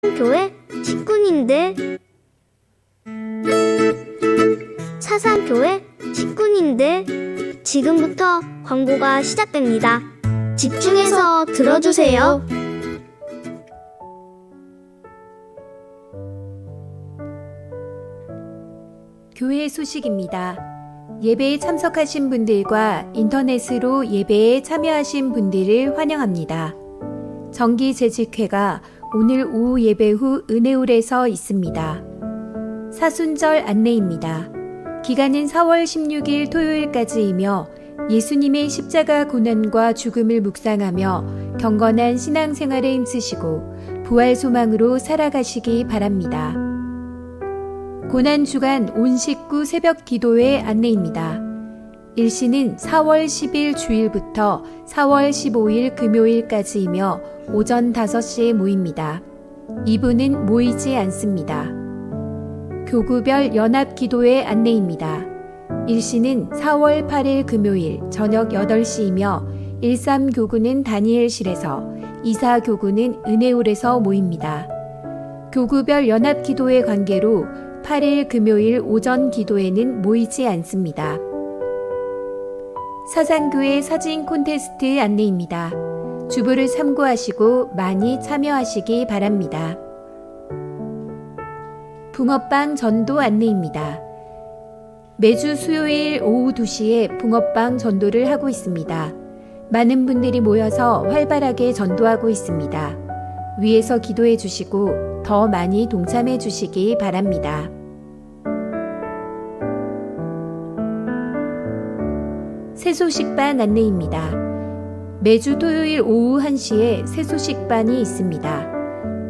교회 식구님들, 사상교회 식구님들, 지금부터 광고가 시작됩니다. 집중해서 들어주세요. 교회 소식입니다. 예배에 참석하신 분들과 인터넷으로 예배에 참여하신 분들을 환영합니다. 정기재직회가 오늘 오후 예배 후 은혜홀에서 있습니다. 사순절 안내입니다. 기간은 4월 16일 토요일까지이며 예수님의 십자가 고난과 죽음을 묵상하며 경건한 신앙생활에 힘쓰시고 부활 소망으로 살아가시기 바랍니다. 고난주간 온 식구 새벽 기도회 안내입니다. 일시는 4월 10일 주일부터 4월 15일 금요일까지이며 오전 5시에 모입니다. 2부는 모이지 않습니다. 교구별 연합기도회 안내입니다. 일시는 4월 8일 금요일 저녁 8시이며 13교구는 다니엘실에서, 24교구는 은혜홀에서 모입니다. 교구별 연합기도회 관계로 8일 금요일 오전 기도회는 모이지 않습니다. 사상교회 사진 콘테스트 안내입니다. 주보를 참고하시고 많이 참여하시기 바랍니다. 붕어빵 전도 안내입니다. 매주 수요일 오후 2시에 붕어빵 전도를 하고 있습니다. 많은 분들이 모여서 활발하게 전도하고 있습니다. 위에서 기도해 주시고 더 많이 동참해 주시기 바랍니다. 새소식반 안내입니다. 매주 토요일 오후 1시에 새소식반이 있습니다.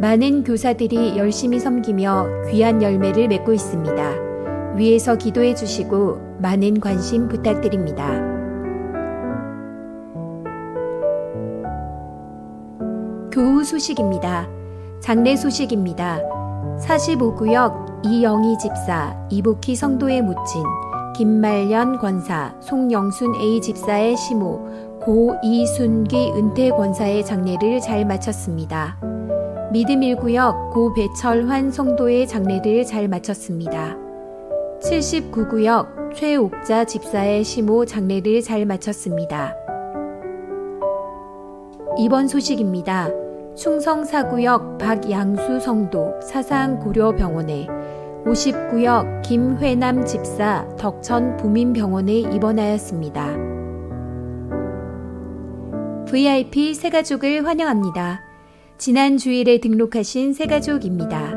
많은 교사들이 열심히 섬기며 귀한 열매를 맺고 있습니다. 위에서 기도해 주시고 많은 관심 부탁드립니다. 교우 소식입니다. 장례 소식입니다. 45구역 이영희 집사, 이복희 성도의 모친, 김말년 권사, 송영순 A 집사의 시모, 고 이순기 은퇴 권사의 장례를 잘 마쳤습니다. 믿음 1구역 고 배철환 성도의 장례를 잘 마쳤습니다. 79구역 최옥자 집사의 시모 장례를 잘 마쳤습니다. 이번 소식입니다. 충성 4구역 박양수 성도 사상고려병원에, 50구역 김회남 집사 덕천 부민병원에 입원하였습니다. VIP 새가족을 환영합니다. 지난 주일에 등록하신 새가족입니다.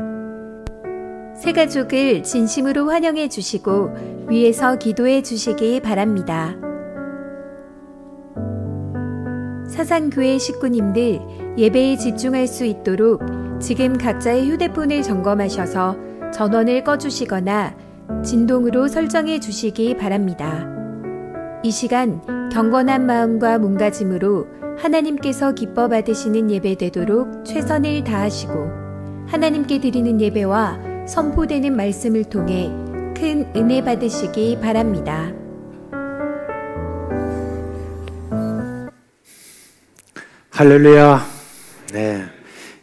새가족을 진심으로 환영해 주시고 위에서 기도해 주시기 바랍니다. 사상교회 식구님들, 예배에 집중할 수 있도록 지금 각자의 휴대폰을 점검하셔서 전원을 꺼주시거나 진동으로 설정해 주시기 바랍니다. 이 시간 경건한 마음과 몸가짐으로 하나님께서 기뻐 받으시는 예배 되도록 최선을 다하시고 하나님께 드리는 예배와 선포되는 말씀을 통해 큰 은혜 받으시기 바랍니다. 할렐루야. 네,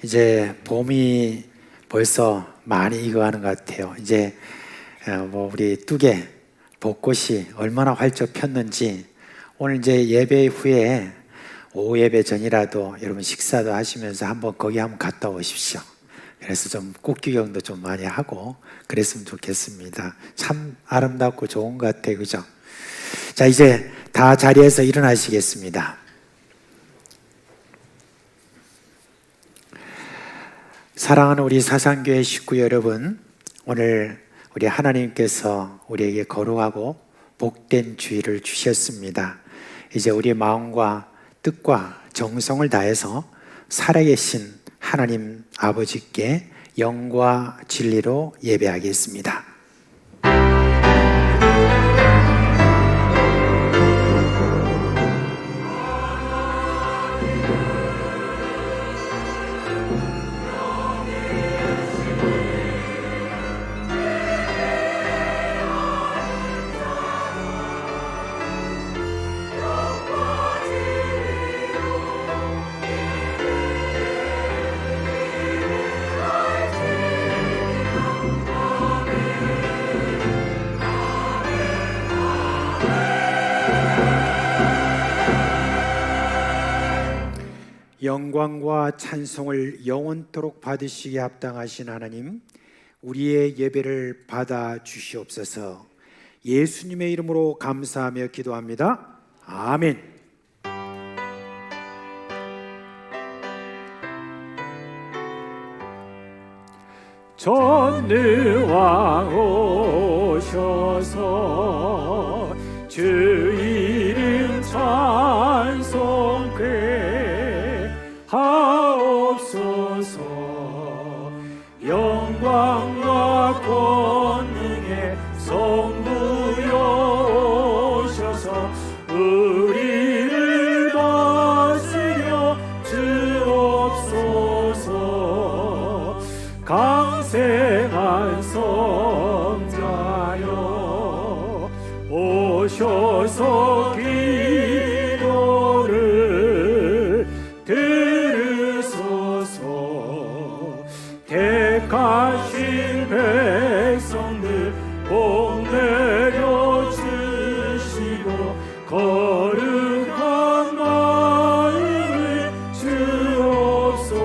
이제 봄이 벌써 많이 익어가는 것 같아요. 이제 우리 뚝에 벚꽃이 얼마나 활짝 폈는지, 오늘 이제 예배 후에 오후 예배 전이라도 여러분 식사도 하시면서 한번 거기 한번 갔다 오십시오. 그래서 좀 꽃구경도 좀 많이 하고 그랬으면 좋겠습니다. 참 아름답고 좋은 것 같아요. 그죠? 자, 이제 다 자리에서 일어나시겠습니다. 사랑하는 우리 사상교회 식구 여러분, 오늘 우리 하나님께서 우리에게 거룩하고 복된 주일을 주셨습니다. 이제 우리 마음과 뜻과 정성을 다해서 살아계신 하나님 아버지께 영과 진리로 예배하겠습니다. 영광과 찬송을 영원토록 받으시기에 합당하신 하나님, 우리의 예배를 받아 주시옵소서. 예수님의 이름으로 감사하며 기도합니다. 아멘. 전능왕 오셔서 주 이름 찬송케 하옵소서. 영광과 권능의 성부여 오셔서 우리를 다스려 주옵소서. 강생한 성자여 오셔서 기도를 들으소서. 택하신 백성들 복 내려 주시고 거룩한 마음을 주옵소서.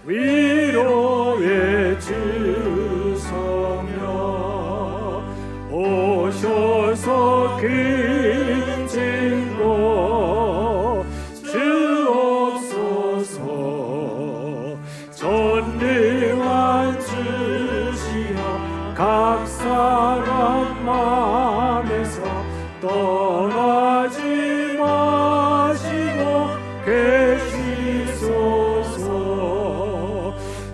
위로의 주 성령 오셔서 큰 증거 주옵소서. 전능한 주시여 각 사람 마음에서 떠나지 마시고 계시소서.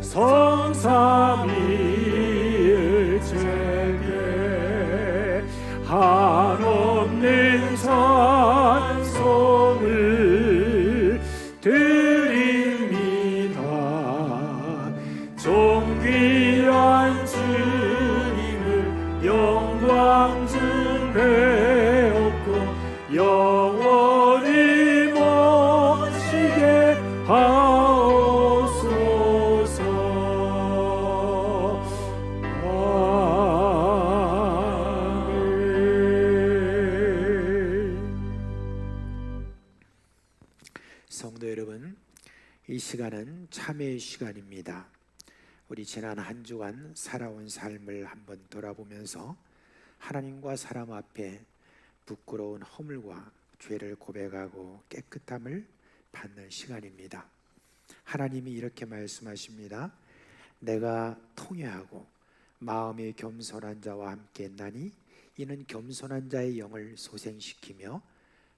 성삼위일체께 한없는 찬송을 드립니다. 존귀한 주님을 영광 좀 배웠고 영원히 모시게 하옵소서. 아멘. 성도 여러분, 이 시간은 참회의 시간입니다. 우리 지난 한 주간 살아온 삶을 한번 돌아보면서 하나님과 사람 앞에 부끄러운 허물과 죄를 고백하고 깨끗함을 받는 시간입니다. 하나님이 이렇게 말씀하십니다. 내가 통회하고 마음이 겸손한 자와 함께 했나니 이는 겸손한 자의 영을 소생시키며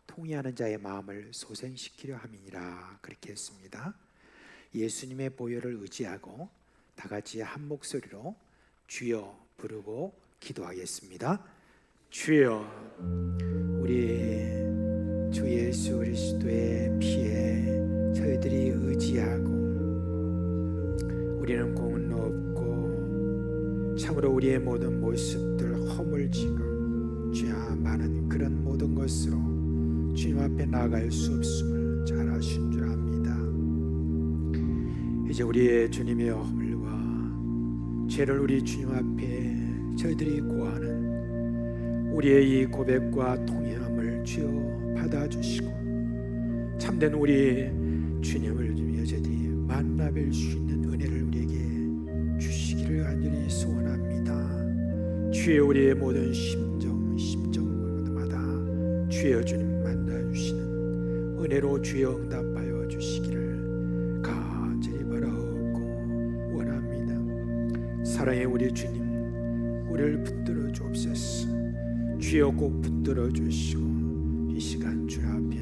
통회하는 자의 마음을 소생시키려 함이니라. 그렇게 했습니다. 예수님의 보혈을 의지하고 다 같이 한 목소리로 주여 부르고 기도하겠습니다. 주여, 우리 주 예수 그리스도의 피에 저희들이 의지하고 우리는 공은 없고 참으로 우리의 모든 모습들 허물지고 죄와 많은 그런 모든 것으로 주님 앞에 나아갈 수 없음을 잘 아신 줄 압니다. 이제 우리의 주님의 허물과 죄를 우리 주님 앞에 저희들이 고하는 우리의 이 고백과 통회함을 주여 받아주시고 참된 우리 주님을 저희들이 만나뵐 수 있는 은혜를 우리에게 주시기를 간절히 소원합니다. 주여, 우리의 모든 심정마다 주여 주님 만나주시는 은혜로 주여 응답하여 주시기를 간절히 바라옵고 원합니다. 사랑의 우리 주님, 우리를 붙들어 주옵소서. 주여 꼭 붙들어 주시고 이 시간 주 앞에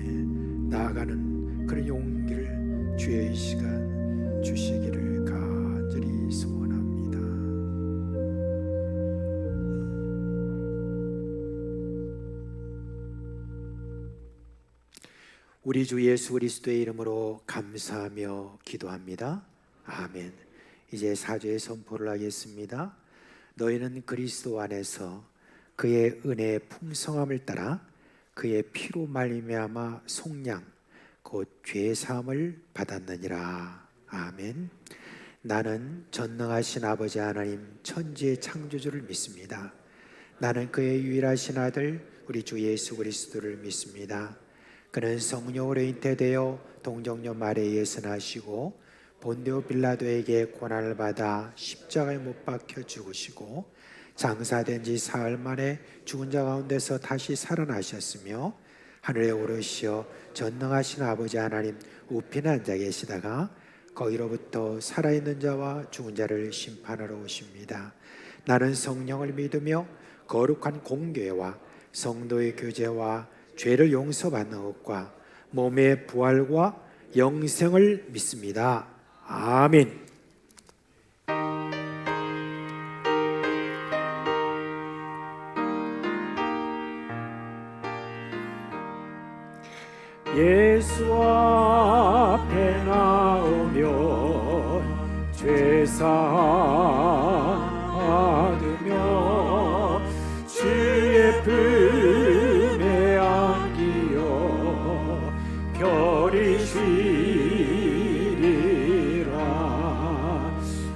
나아가는 그런 용기를 주의 이 시간 주시기를 간절히 소원합니다. 우리 주 예수 그리스도의 이름으로 감사하며 기도합니다. 아멘. 이제 사죄의 선포를 하겠습니다. 너희는 그리스도 안에서 그의 은혜의 풍성함을 따라 그의 피로 말미암아 속량 곧 죄 사함을 받았느니라. 아멘. 나는 전능하신 아버지 하나님 천지의 창조주를 믿습니다. 나는 그의 유일하신 아들 우리 주 예수 그리스도를 믿습니다. 그는 성령으로 잉태되어 동정녀 마리아에서 나시고 본디오 빌라도에게 고난을 받아 십자가에 못 박혀 죽으시고 장사된 지 사흘 만에 죽은 자 가운데서 다시 살아나셨으며 하늘에 오르시어 전능하신 아버지 하나님 우편에 앉아 계시다가 거기로부터 살아있는 자와 죽은 자를 심판하러 오십니다. 나는 성령을 믿으며 거룩한 공교회와 성도의 교제와 죄를 용서받는 것과 몸의 부활과 영생을 믿습니다. 아멘. 예수 앞에 나오면 죄사함 받으며 주의 품에 안기어 별이 쉬리라.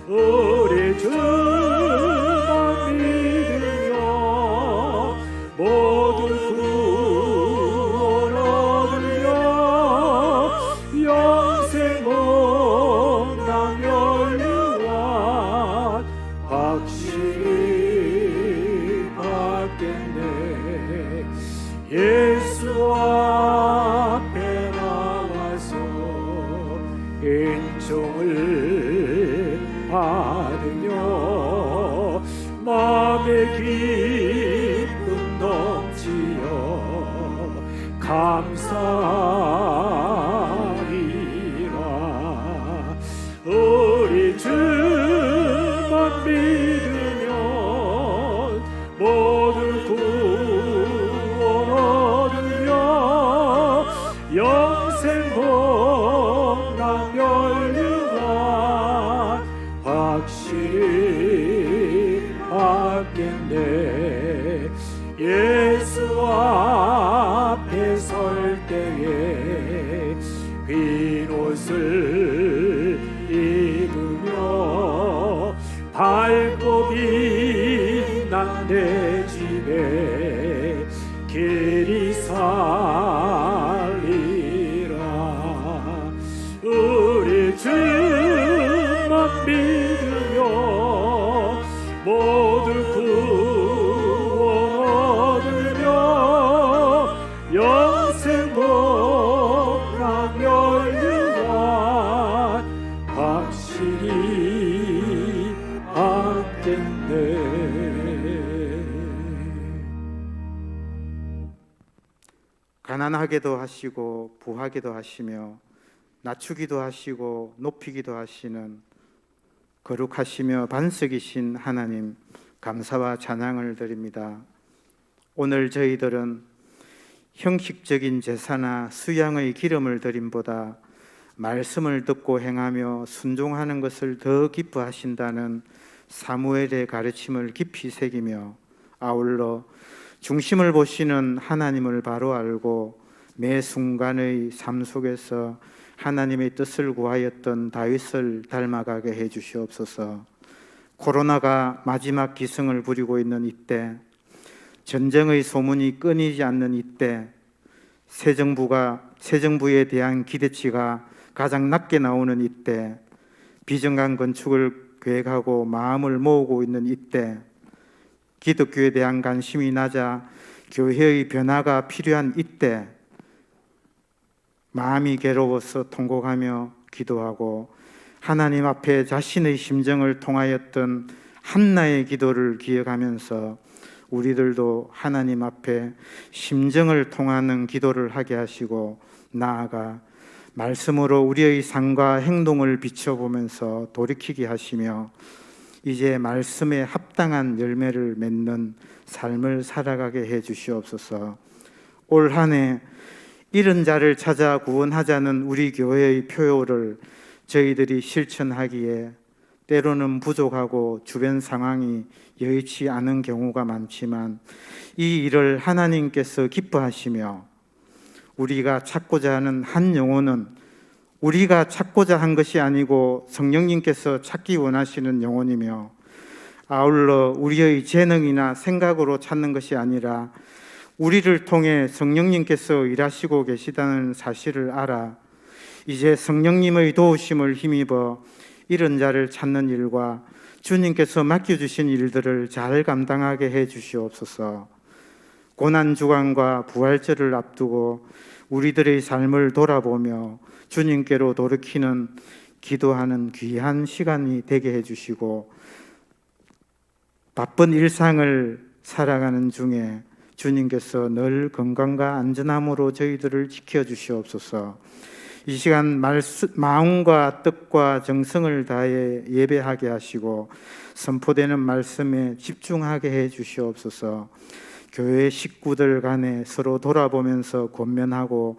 우리 주만 믿으며 모든 구원 얻으려 영생 온당 연유한 확실히 받겠네. 예수 앞에 나와서 인종을 받으며 마음의 기쁨 넘치어 감사리라. 우리 주만 믿으면 모든 구원 얻으며 영생 복락 연유한 확실히 받겠네. 예수 앞에 설 때에 빈 옷을 입으며 밝고 빛난 내 집에 길이 살리라. 우리 주만 믿으며 모두 구원 얻으며 영생 복락 연유한 확실히 받겠네. 가난하게도 하시고 부하게도 하시며 낮추기도 하시고 높이기도 하시는 거룩하시며 반석이신 하나님, 감사와 찬양을 드립니다. 오늘 저희들은 형식적인 제사나 수양의 기름을 드림보다 말씀을 듣고 행하며 순종하는 것을 더 기뻐하신다는 사무엘의 가르침을 깊이 새기며 아울러 중심을 보시는 하나님을 바로 알고 매 순간의 삶 속에서 하나님의 뜻을 구하였던 다윗을 닮아가게 해주시옵소서. 코로나가 마지막 기승을 부리고 있는 이때, 전쟁의 소문이 끊이지 않는 이때, 새 정부에 대한 기대치가 가장 낮게 나오는 이때, 비정강 건축을 계획하고 마음을 모으고 있는 이때, 기독교에 대한 관심이 낮아 교회의 변화가 필요한 이때, 마음이 괴로워서 통곡하며 기도하고 하나님 앞에 자신의 심정을 통하였던 한나의 기도를 기억하면서 우리들도 하나님 앞에 심정을 통하는 기도를 하게 하시고 나아가 말씀으로 우리의 삶과 행동을 비춰보면서 돌이키게 하시며 이제 말씀에 합당한 열매를 맺는 삶을 살아가게 해 주시옵소서. 올 한 해 잃은 자를 찾아 구원하자는 우리 교회의 표요를 저희들이 실천하기에 때로는 부족하고 주변 상황이 여의치 않은 경우가 많지만 이 일을 하나님께서 기뻐하시며 우리가 찾고자 하는 한 영혼은 우리가 찾고자 한 것이 아니고 성령님께서 찾기 원하시는 영혼이며 아울러 우리의 재능이나 생각으로 찾는 것이 아니라 우리를 통해 성령님께서 일하시고 계시다는 사실을 알아 이제 성령님의 도우심을 힘입어 이런 자를 찾는 일과 주님께서 맡겨주신 일들을 잘 감당하게 해 주시옵소서. 고난주간과 부활절을 앞두고 우리들의 삶을 돌아보며 주님께로 돌이키는 기도하는 귀한 시간이 되게 해주시고 바쁜 일상을 살아가는 중에 주님께서 늘 건강과 안전함으로 저희들을 지켜주시옵소서. 이 시간 마음과 뜻과 정성을 다해 예배하게 하시고 선포되는 말씀에 집중하게 해 주시옵소서. 교회 식구들 간에 서로 돌아보면서 권면하고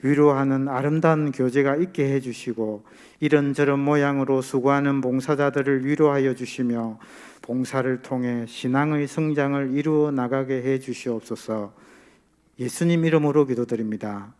위로하는 아름다운 교제가 있게 해주시고 이런저런 모양으로 수고하는 봉사자들을 위로하여 주시며 봉사를 통해 신앙의 성장을 이루어 나가게 해 주시옵소서. 예수님 이름으로 기도드립니다.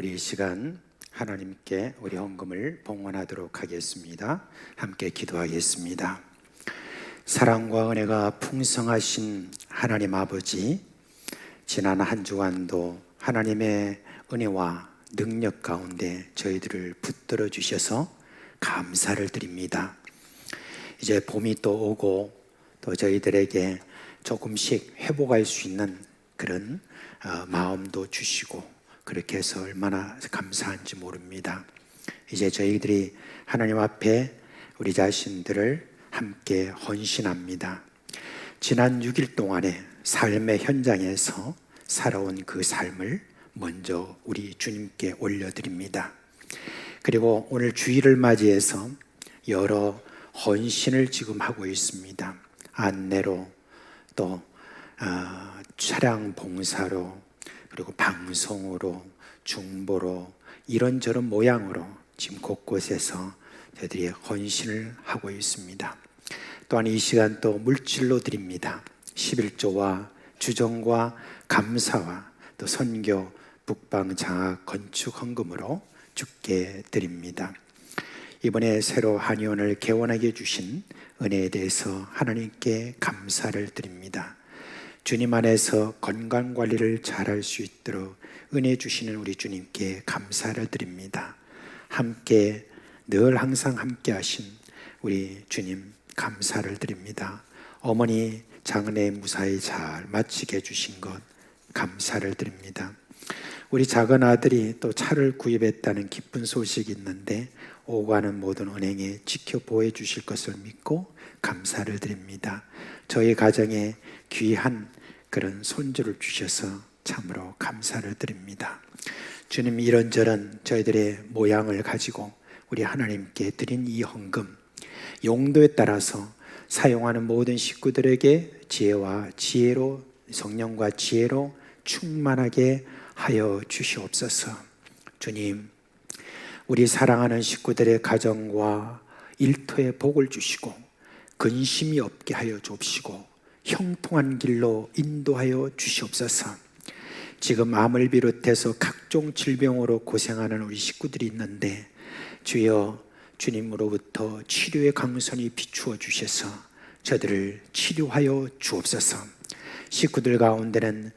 우리 이 시간 하나님께 우리 헌금을 봉헌하도록 하겠습니다. 함께 기도하겠습니다. 사랑과 은혜가 풍성하신 하나님 아버지, 지난 한 주간도 하나님의 은혜와 능력 가운데 저희들을 붙들어 주셔서 감사를 드립니다. 이제 봄이 또 오고 또 저희들에게 조금씩 회복할 수 있는 그런 마음도 주시고, 그렇게 해서 얼마나 감사한지 모릅니다. 이제 저희들이 하나님 앞에 우리 자신들을 함께 헌신합니다. 지난 6일 동안에 삶의 현장에서 살아온 그 삶을 먼저 우리 주님께 올려드립니다. 그리고 오늘 주일을 맞이해서 여러 헌신을 지금 하고 있습니다. 안내로, 또 차량 봉사로, 그리고 방송으로, 중보로, 이런저런 모양으로 지금 곳곳에서 저희들이 헌신을 하고 있습니다. 또한 이 시간 또 물질로 드립니다. 11조와 주정과 감사와 또 선교, 북방 장학, 건축 헌금으로 주께 드립니다. 이번에 새로 한의원을 개원하게 해주신 은혜에 대해서 하나님께 감사를 드립니다. 주님 안에서 건강관리를 잘할 수 있도록 은혜 주시는 우리 주님께 감사를 드립니다. 함께 늘 항상 함께 하신 우리 주님 감사를 드립니다. 어머니 장례 무사히 잘 마치게 해주신 것 감사를 드립니다. 우리 작은 아들이 또 차를 구입했다는 기쁜 소식이 있는데 오고 가는 모든 은행에 지켜보호 주실 것을 믿고 감사를 드립니다. 저희 가정에 귀한 그런 손주를 주셔서 참으로 감사를 드립니다. 주님, 이런저런 저희들의 모양을 가지고 우리 하나님께 드린 이 헌금, 용도에 따라서 사용하는 모든 식구들에게 지혜와 지혜로, 성령과 지혜로 충만하게 하여 주시옵소서. 주님, 우리 사랑하는 식구들의 가정과 일터에 복을 주시고 근심이 없게 하여 주옵시고 형통한 길로 인도하여 주시옵소서. 지금 암을 비롯해서 각종 질병으로 고생하는 우리 식구들이 있는데 주여, 주님으로부터 치료의 강선이 비추어 주셔서 저들을 치료하여 주옵소서. 식구들 가운데는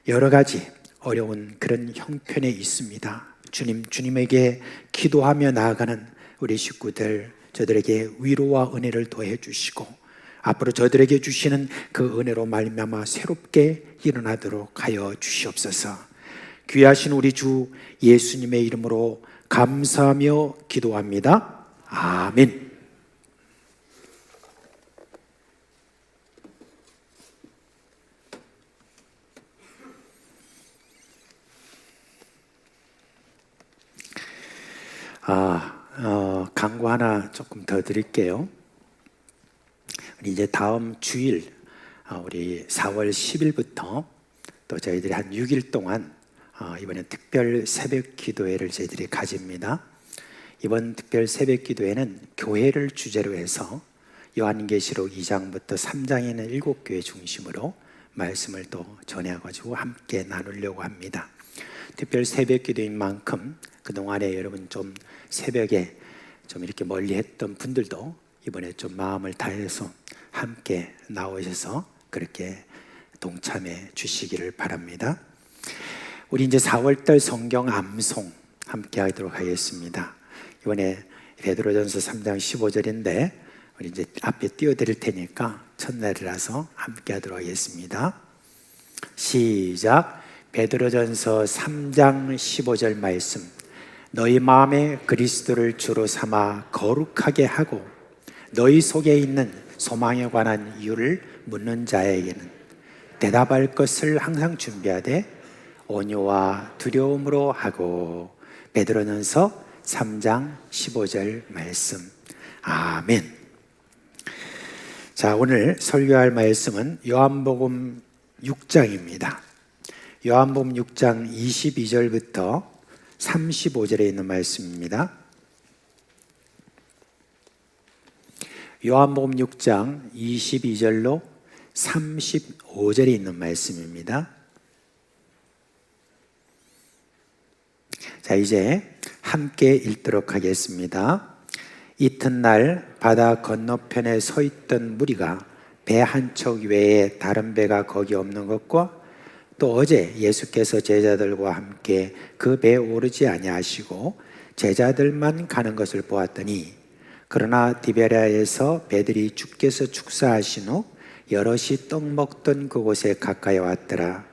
여러 가지 어려운 그런 형편에 있습니다. 주님, 주님에게 기도하며 나아가는 우리 식구들, 저들에게 위로와 은혜를 더해 주시고 앞으로 저들에게 주시는 그 은혜로 말미암아 새롭게 일어나도록 하여 주시옵소서. 귀하신 우리 주 예수님의 이름으로 감사하며 기도합니다. 아멘. 광고 하나 조금 더 드릴게요. 이제 다음 주일, 우리 4월 10일부터 또 저희들이 한 6일 동안 이번엔 특별 새벽 기도회를 저희들이 가집니다. 이번 특별 새벽 기도회는 교회를 주제로 해서 요한계시록 2장부터 3장에 있는 7교회 중심으로 말씀을 또 전해가지고 함께 나누려고 합니다. 특별 새벽 기도인 만큼 그동안에 여러분 좀 새벽에 좀 이렇게 멀리 했던 분들도 이번에 좀 마음을 다해서 함께 나오셔서 그렇게 동참해 주시기를 바랍니다. 우리 이제 4월달 성경 암송 함께 하도록 하겠습니다. 이번에 베드로전서 3장 15절인데 우리 이제 앞에 띄워드릴 테니까 첫날이라서 함께 하도록 하겠습니다. 시작. 베드로전서 3장 15절 말씀. 너희 마음에 그리스도를 주로 삼아 거룩하게 하고 너희 속에 있는 소망에 관한 이유를 묻는 자에게는 대답할 것을 항상 준비하되 온유와 두려움으로 하고. 베드로전서 3장 15절 말씀. 아멘. 자, 오늘 설교할 말씀은 요한복음 6장입니다. 요한복음 6장 22절부터 35절에 있는 말씀입니다. 요한복음 6장 22절로 35절에 있는 말씀입니다. 자, 이제 함께 읽도록 하겠습니다. 이튿날 바다 건너편에 서 있던 무리가 배 한 척 외에 다른 배가 거기 없는 것과 또 어제 예수께서 제자들과 함께 그 배에 오르지 아니하시고 제자들만 가는 것을 보았더니, 그러나 디베랴에서 배들이 주께서 축사하신 후 여럿이 떡 먹던 그곳에 가까이 왔더라.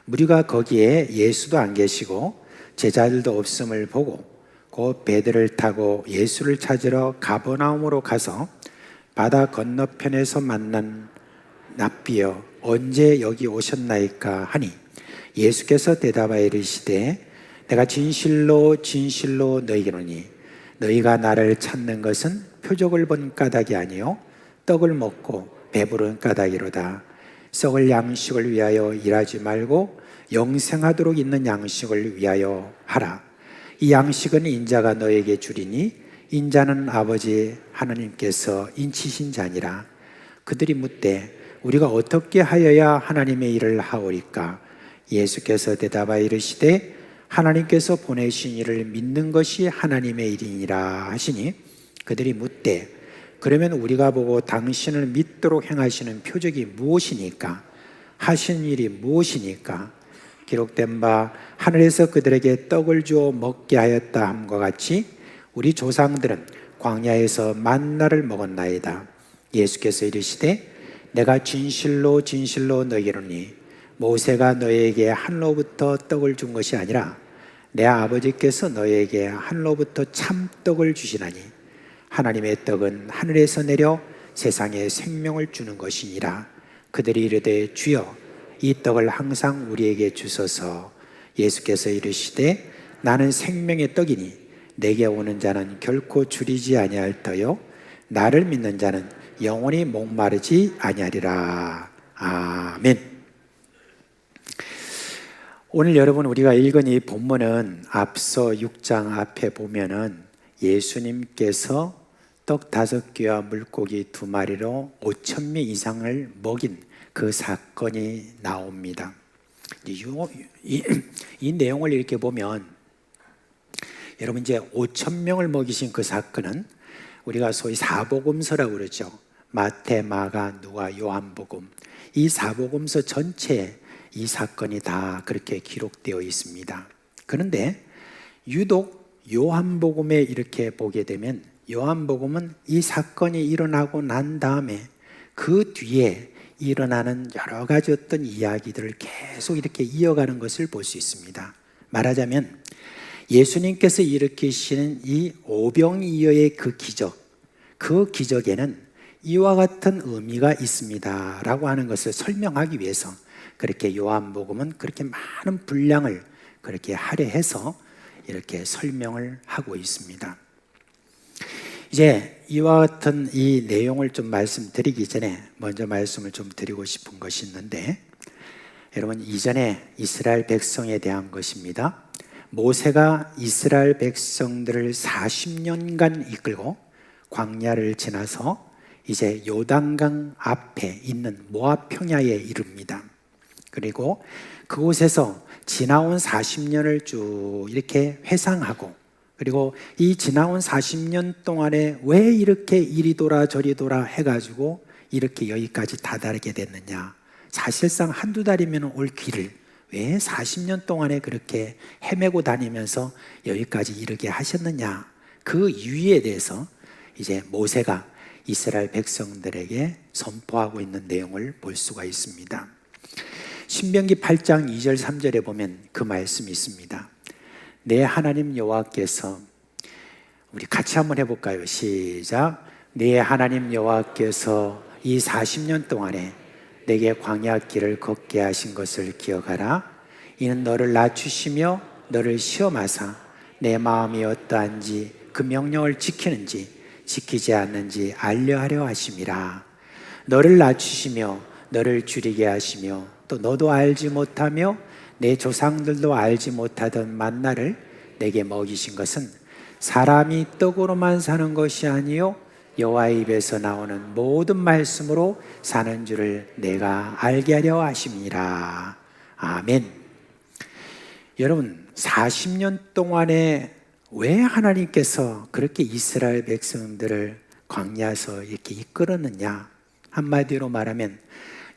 무리가 거기에 예수도 안 계시고 제자들도 없음을 보고 곧 배들을 타고 예수를 찾으러 가버나움으로 가서 바다 건너편에서 만난 랍비여 언제 여기 오셨나이까 하니, 예수께서 대답하여 이르시되 내가 진실로 진실로 너희에게 이르노니 너희가 나를 찾는 것은 표적을 본 까닭이 아니요 떡을 먹고 배부른 까닭이로다. 썩을 양식을 위하여 일하지 말고 영생하도록 있는 양식을 위하여 하라. 이 양식은 인자가 너에게 주리니 인자는 아버지 하나님께서 인치신 자니라. 그들이 묻되 우리가 어떻게 하여야 하나님의 일을 하오리까? 예수께서 대답하여 이르시되 하나님께서 보내신 이를 믿는 것이 하나님의 일이니라 하시니, 그들이 묻되 그러면 우리가 보고 당신을 믿도록 행하시는 표적이 무엇이니까? 하신 일이 무엇이니까? 기록된 바 하늘에서 그들에게 떡을 주어 먹게 하였다 함과 같이 우리 조상들은 광야에서 만나를 먹었나이다. 예수께서 이르시되 내가 진실로 진실로 너희에게 이르노니 모세가 너희에게 하늘로부터 떡을 준 것이 아니라 내 아버지께서 너희에게 하늘로부터 참떡을 주시나니, 하나님의 떡은 하늘에서 내려 세상에 생명을 주는 것이니라. 그들이 이르되 주여 이 떡을 항상 우리에게 주소서. 예수께서 이르시되 나는 생명의 떡이니 내게 오는 자는 결코 줄이지 아니할 터요 나를 믿는 자는 영원히 목마르지 아니하리라. 아멘. 오늘 여러분 우리가 읽은 이 본문은 앞서 6장 앞에 보면은 예수님께서 떡 5개와 물고기 2마리로 5,000명 이상을 먹인 그 사건이 나옵니다. 이 내용을 이렇게 보면 여러분 이제 5,000명을 먹이신 그 사건은 우리가 소위 사복음서라고 그러죠. 마태, 마가, 누가, 요한복음, 이 사복음서 전체에 이 사건이 다 그렇게 기록되어 있습니다. 그런데 유독 요한복음에 이렇게 보게 되면 요한복음은 이 사건이 일어나고 난 다음에 그 뒤에 일어나는 여러 가지 어떤 이야기들을 계속 이렇게 이어가는 것을 볼 수 있습니다. 말하자면 예수님께서 일으키시는 이 오병이어의 그 기적, 그 기적에는 이와 같은 의미가 있습니다 라고 하는 것을 설명하기 위해서 그렇게 요한복음은 그렇게 많은 분량을 그렇게 할애해서 이렇게 설명을 하고 있습니다. 이제 이와 같은 이 내용을 좀 말씀드리기 전에 먼저 말씀을 좀 드리고 싶은 것이 있는데, 여러분 이전에 이스라엘 백성에 대한 것입니다. 모세가 이스라엘 백성들을 40년간 이끌고 광야를 지나서 이제 요단강 앞에 있는 모압 평야에 이릅니다. 그리고 그곳에서 지나온 40년을 쭉 이렇게 회상하고, 그리고 이 지나온 40년 동안에 왜 이렇게 이리 돌아 저리 돌아 해가지고 이렇게 여기까지 다다르게 됐느냐, 사실상 한두 달이면 올 길을 왜 40년 동안에 그렇게 헤매고 다니면서 여기까지 이르게 하셨느냐, 그 이유에 대해서 이제 모세가 이스라엘 백성들에게 선포하고 있는 내용을 볼 수가 있습니다. 신명기 8장 2절 3절에 보면 그 말씀이 있습니다. 내 하나님 여호와께서, 우리 같이 한번 해볼까요? 시작. 내 하나님 여호와께서 이 40년 동안에 내게 광야 길을 걷게 하신 것을 기억하라. 이는 너를 낮추시며 너를 시험하사 내 마음이 어떠한지 그 명령을 지키는지 지키지 않는지 알려하려 하심이라. 너를 낮추시며 너를 줄이게 하시며 또 너도 알지 못하며 내 조상들도 알지 못하던 만나를 내게 먹이신 것은 사람이 떡으로만 사는 것이 아니요 여호와의 입에서 나오는 모든 말씀으로 사는 줄을 내가 알게 하려 하심이라. 아멘. 여러분, 40년 동안에 왜 하나님께서 그렇게 이스라엘 백성들을 광야에서 이렇게 이끌었느냐? 한마디로 말하면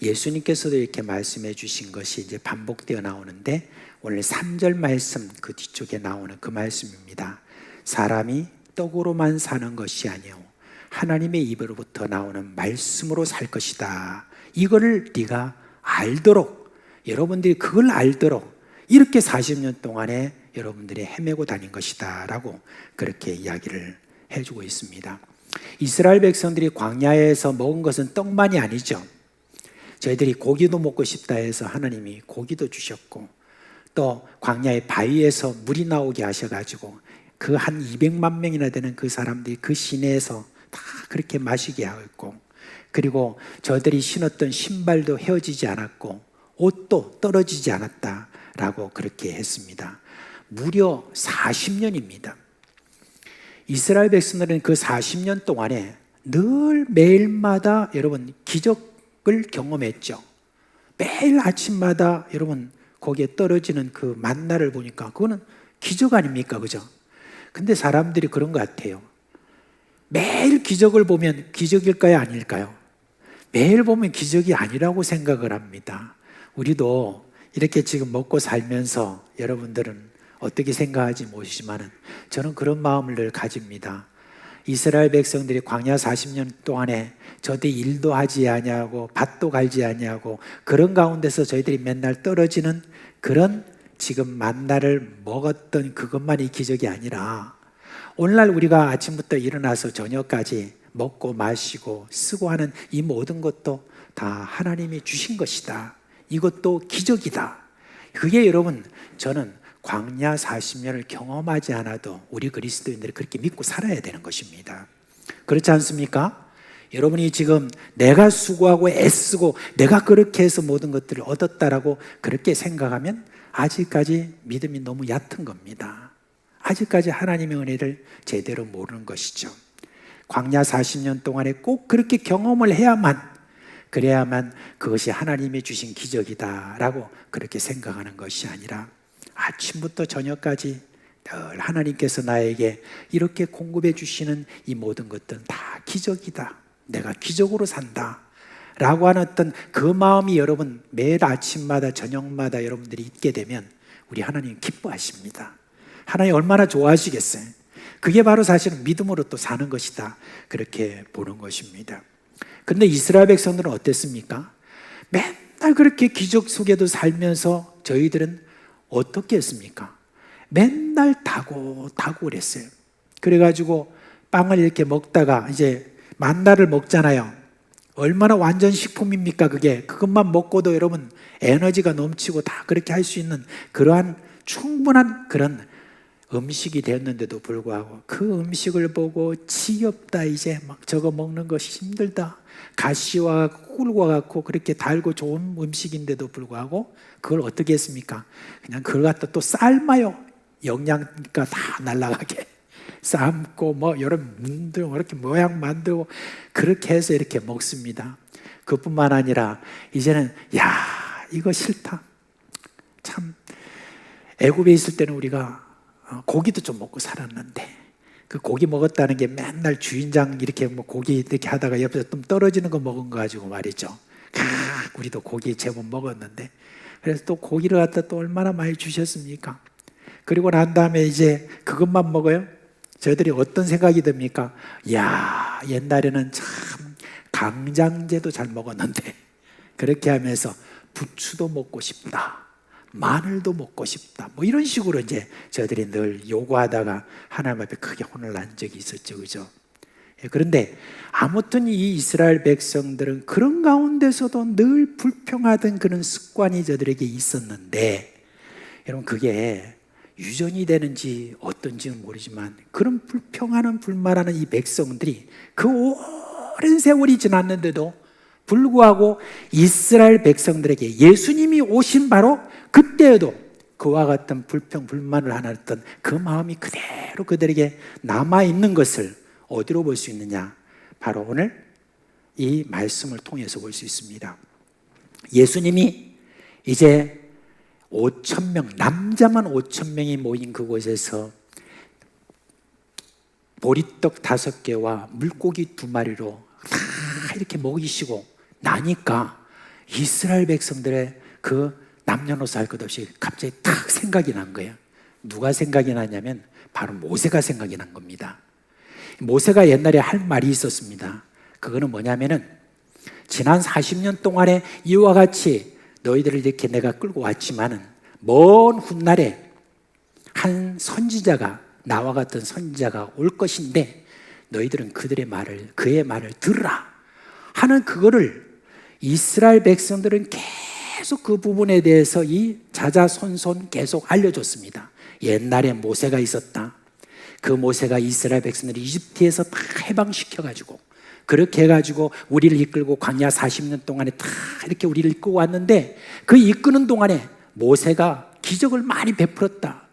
예수님께서도 이렇게 말씀해 주신 것이 이제 반복되어 나오는데, 오늘 3절 말씀 그 뒤쪽에 나오는 그 말씀입니다. 사람이 떡으로만 사는 것이 아니요 하나님의 입으로부터 나오는 말씀으로 살 것이다. 이거를 네가 알도록, 여러분들이 그걸 알도록 이렇게 40년 동안에 여러분들이 헤매고 다닌 것이다 라고 그렇게 이야기를 해주고 있습니다. 이스라엘 백성들이 광야에서 먹은 것은 떡만이 아니죠. 저희들이 고기도 먹고 싶다 해서 하나님이 고기도 주셨고, 또 광야의 바위에서 물이 나오게 하셔가지고 그 한 200만 명이나 되는 그 사람들이 그 시내에서 다 그렇게 마시게 하였고, 그리고 저들이 신었던 신발도 헤어지지 않았고 옷도 떨어지지 않았다라고 그렇게 했습니다. 무려 40년입니다. 이스라엘 백성들은 그 40년 동안에 늘 매일마다 여러분 기적을 경험했죠. 매일 아침마다 여러분 거기에 떨어지는 그 만나를 보니까 그거는 기적 아닙니까? 그죠? 근데 사람들이 그런 것 같아요. 매일 기적을 보면 기적일까요? 아닐까요? 매일 보면 기적이 아니라고 생각을 합니다. 우리도 이렇게 지금 먹고 살면서 여러분들은 어떻게 생각하지 모르시지만은 저는 그런 마음을 늘 가집니다. 이스라엘 백성들이 광야 40년 동안에 저들이 일도 하지 아니하고 밭도 갈지 아니하고 그런 가운데서 저희들이 맨날 떨어지는 그런 지금 만나를 먹었던 그것만이 기적이 아니라, 오늘날 우리가 아침부터 일어나서 저녁까지 먹고 마시고 쓰고 하는 이 모든 것도 다 하나님이 주신 것이다. 이것도 기적이다. 그게 여러분, 저는 광야 40년을 경험하지 않아도 우리 그리스도인들이 그렇게 믿고 살아야 되는 것입니다. 그렇지 않습니까? 여러분이 지금 내가 수고하고 애쓰고 내가 그렇게 해서 모든 것들을 얻었다라고 그렇게 생각하면 아직까지 믿음이 너무 얕은 겁니다. 아직까지 하나님의 은혜를 제대로 모르는 것이죠. 광야 40년 동안에 꼭 그렇게 경험을 그래야만 그것이 하나님이 주신 기적이다라고 그렇게 생각하는 것이 아니라, 아침부터 저녁까지 늘 하나님께서 나에게 이렇게 공급해 주시는 이 모든 것들은 다 기적이다. 내가 기적으로 산다. 라고 하는 어떤 그 마음이 여러분 매일 아침마다 저녁마다 여러분들이 있게 되면 우리 하나님 기뻐하십니다. 하나님 얼마나 좋아하시겠어요. 그게 바로 사실은 믿음으로 또 사는 것이다. 그렇게 보는 것입니다. 그런데 이스라엘 백성들은 어땠습니까? 맨날 그렇게 기적 속에도 살면서 저희들은 어떻게 했습니까? 맨날 다고 그랬어요. 그래가지고 빵을 이렇게 먹다가 이제 만나를 먹잖아요. 얼마나 완전 식품입니까? 그것만 먹고도 여러분 에너지가 넘치고 다 그렇게 할 수 있는 그러한 충분한 그런 음식이 되었는데도 불구하고 그 음식을 보고 지겹다, 이제 막 저거 먹는 것이 힘들다, 가시와 꿀과 같고 그렇게 달고 좋은 음식인데도 불구하고 그걸 어떻게 했습니까? 그냥 그걸 갖다 또 삶아요. 영양가 다 날아가게 삶고 뭐 여러 문들고 이렇게 모양 만들고 그렇게 해서 이렇게 먹습니다. 그뿐만 아니라 이제는 이거 싫다. 참 애굽에 있을 때는 우리가 고기도 좀 먹고 살았는데 그 고기 먹었다는 게 맨날 주인장 이렇게 뭐 고기 이렇게 하다가 옆에서 좀 떨어지는 거 먹은 거 가지고 말이죠. 우리도 고기 제법 먹었는데, 그래서 또 고기를 갖다 또 얼마나 많이 주셨습니까? 그리고 난 다음에 이제 그것만 먹어요. 저희들이 어떤 생각이 듭니까? 옛날에는 참 강장제도 잘 먹었는데 그렇게 하면서 부추도 먹고 싶다, 마늘도 먹고 싶다, 뭐 이런 식으로 이제 저희들이 늘 요구하다가 하나님 앞에 크게 혼을 난 적이 있었죠. 그죠? 그런데 아무튼 이 이스라엘 백성들은 그런 가운데서도 늘 불평하던 그런 습관이 저들에게 있었는데, 여러분 그게 유전이 되는지 어떤지는 모르지만 그런 불평하는 불만하는 이 백성들이 그 오랜 세월이 지났는데도 불구하고 이스라엘 백성들에게 예수님이 오신 바로 그때에도 그와 같은 불평 불만을 하는 그 마음이 그대로 그들에게 남아있는 것을 어디로 볼 수 있느냐? 바로 오늘 이 말씀을 통해서 볼 수 있습니다. 예수님이 이제 5천 명, 남자만 5천 명이 모인 그곳에서 보리떡 5개와 물고기 2마리로 다 이렇게 먹이시고 나니까 이스라엘 백성들의 그 남녀노소 할 것 없이 갑자기 딱 생각이 난 거예요. 누가 생각이 나냐면 바로 모세가 생각이 난 겁니다. 모세가 옛날에 할 말이 있었습니다. 그거는 뭐냐면은 지난 40년 동안에 이와 같이 너희들을 이렇게 내가 끌고 왔지만은 먼 훗날에 한 선지자가 나와 같은 선지자가 올 것인데 너희들은 그의 말을 들으라 하는 그거를 이스라엘 백성들은 계속 그 부분에 대해서 이 자자손손 계속 알려줬습니다. 옛날에 모세가 있었다. 그 모세가 이스라엘 백성들을 이집트에서 다 해방시켜가지고 그렇게 해가지고 우리를 이끌고 광야 40년 동안에 다 이렇게 우리를 이끌고 왔는데 그 이끄는 동안에 모세가 기적을 많이 베풀었다.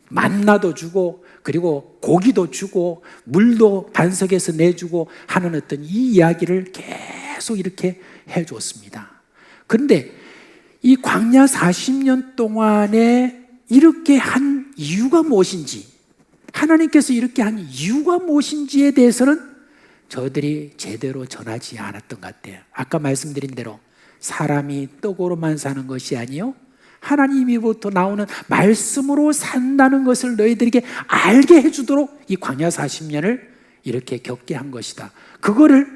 만나도 주고 그리고 고기도 주고 물도 반석에서 내주고 하는 어떤 이 이야기를 계속 이렇게 해줬습니다. 그런데 이 광야 40년 동안에 이렇게 한 이유가 무엇인지, 하나님께서 이렇게 한 이유가 무엇인지에 대해서는 저들이 제대로 전하지 않았던 것 같아요. 아까 말씀드린 대로 사람이 떡으로만 사는 것이 아니요 하나님으로부터 나오는 말씀으로 산다는 것을 너희들에게 알게 해주도록 이 광야 40년을 이렇게 겪게 한 것이다. 그거를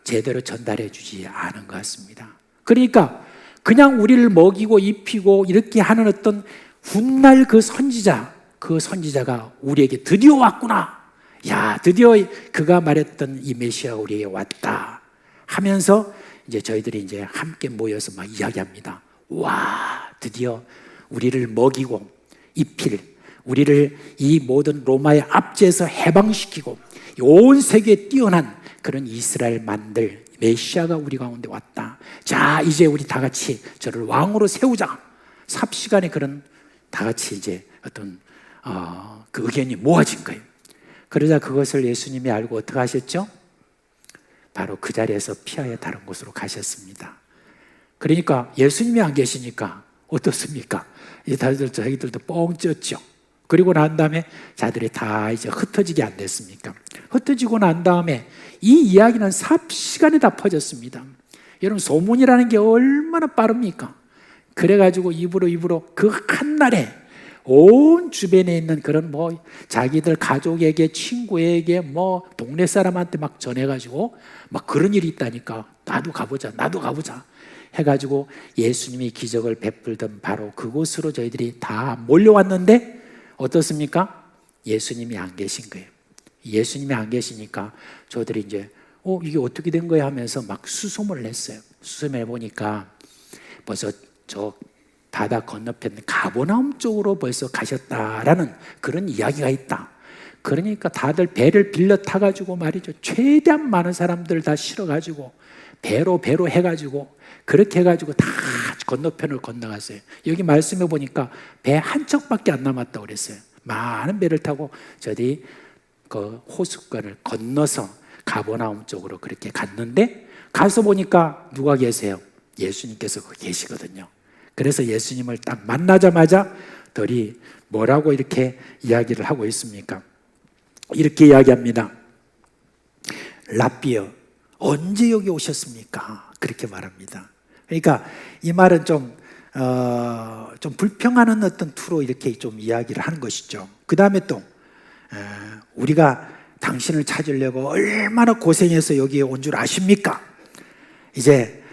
제대로 전달해 주지 않은 것 같습니다. 그러니까 그냥 우리를 먹이고 입히고 이렇게 하는 어떤 훗날 그 선지자가 우리에게 드디어 왔구나. 야, 드디어 그가 말했던 이 메시아가 우리에게 왔다 하면서 이제 저희들이 이제 함께 모여서 막 이야기합니다. 와, 드디어 우리를 먹이고 입힐, 우리를 이 모든 로마의 압제에서 해방시키고 온 세계에 뛰어난 그런 이스라엘 만들 메시아가 우리 가운데 왔다. 자, 이제 우리 다 같이 저를 왕으로 세우자. 삽시간에 그런 다 같이 이제 어떤 그 의견이 모아진 거예요. 그러자 그것을 예수님이 알고 어떻게 하셨죠? 바로 그 자리에서 피하여 다른 곳으로 가셨습니다. 그러니까 예수님이 안 계시니까 어떻습니까? 이 자기들도 뻥 쪘죠. 그리고 난 다음에 자들이 다 이제 흩어지게 안 됐습니까? 흩어지고 난 다음에 이 이야기는 삽시간에 다 퍼졌습니다. 여러분, 소문이라는 게 얼마나 빠릅니까? 그래가지고 입으로 그 한날에 온 주변에 있는 그런 자기들 가족에게, 친구에게, 동네 사람한테 막 전해가지고 막 그런 일이 있다니까. 나도 가보자 해가지고 예수님이 기적을 베풀던 바로 그곳으로 저희들이 다 몰려왔는데 어떻습니까? 예수님이 안 계신 거예요. 예수님이 안 계시니까 저들이 이제 이게 어떻게 된 거야 하면서 막 수소문을 냈어요. 수소문해 보니까 벌써 저 바다 건너편 가버나움 쪽으로 벌써 가셨다라는 그런 이야기가 있다. 그러니까 다들 배를 빌려 타가지고 말이죠. 최대한 많은 사람들 다 실어가지고 배로 해가지고 그렇게 해가지고 다 건너편을 건너갔어요. 여기 말씀해 보니까 배 한 척밖에 안 남았다고 그랬어요. 많은 배를 타고 저들이 그 호숫가를 건너서 가버나움 쪽으로 그렇게 갔는데 가서 보니까 누가 계세요? 예수님께서 거기 계시거든요. 그래서 예수님을 딱 만나자마자 들이 뭐라고 이렇게 이야기를 하고 있습니까? 이렇게 이야기합니다. 랍비여, 언제 여기 오셨습니까? 그렇게 말합니다. 그러니까 이 말은 좀 불평하는 어떤 투로 이렇게 좀 이야기를 하는 것이죠. 그 다음에 또 우리가 당신을 찾으려고 얼마나 고생해서 여기에 온 줄 아십니까? 이제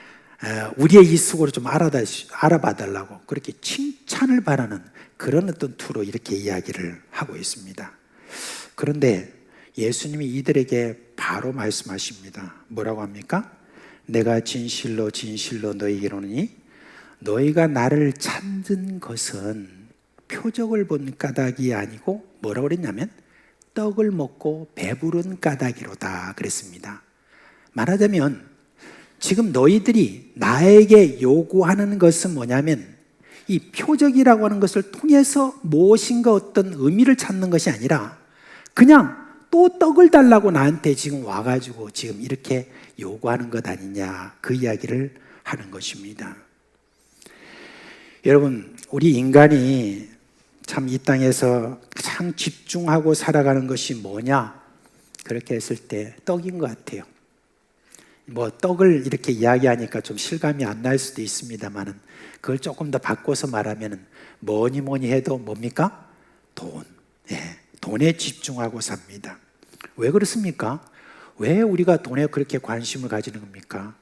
우리의 이 수고를 좀 알아봐 달라고 그렇게 칭찬을 바라는 그런 어떤 투로 이렇게 이야기를 하고 있습니다. 그런데 예수님이 이들에게 바로 말씀하십니다. 뭐라고 합니까? 내가 진실로 너희에게 이르노니 너희가 나를 찾는 것은 표적을 본 까닭이 아니고 뭐라고 그랬냐면 떡을 먹고 배부른 까닭이로다 그랬습니다. 말하자면 지금 너희들이 나에게 요구하는 것은 뭐냐면 이 표적이라고 하는 것을 통해서 무엇인가 어떤 의미를 찾는 것이 아니라 그냥 또 떡을 달라고 나한테 지금 와가지고 지금 이렇게 요구하는 것 아니냐, 그 이야기를 하는 것입니다. 여러분, 우리 인간이 참 이 땅에서 가장 집중하고 살아가는 것이 뭐냐? 그렇게 했을 때 떡인 것 같아요. 뭐 떡을 이렇게 이야기하니까 좀 실감이 안 날 수도 있습니다만은 그걸 조금 더 바꿔서 말하면은 뭐니 해도 뭡니까? 돈. 예, 돈에 집중하고 삽니다. 왜 그렇습니까? 왜 우리가 돈에 그렇게 관심을 가지는 겁니까?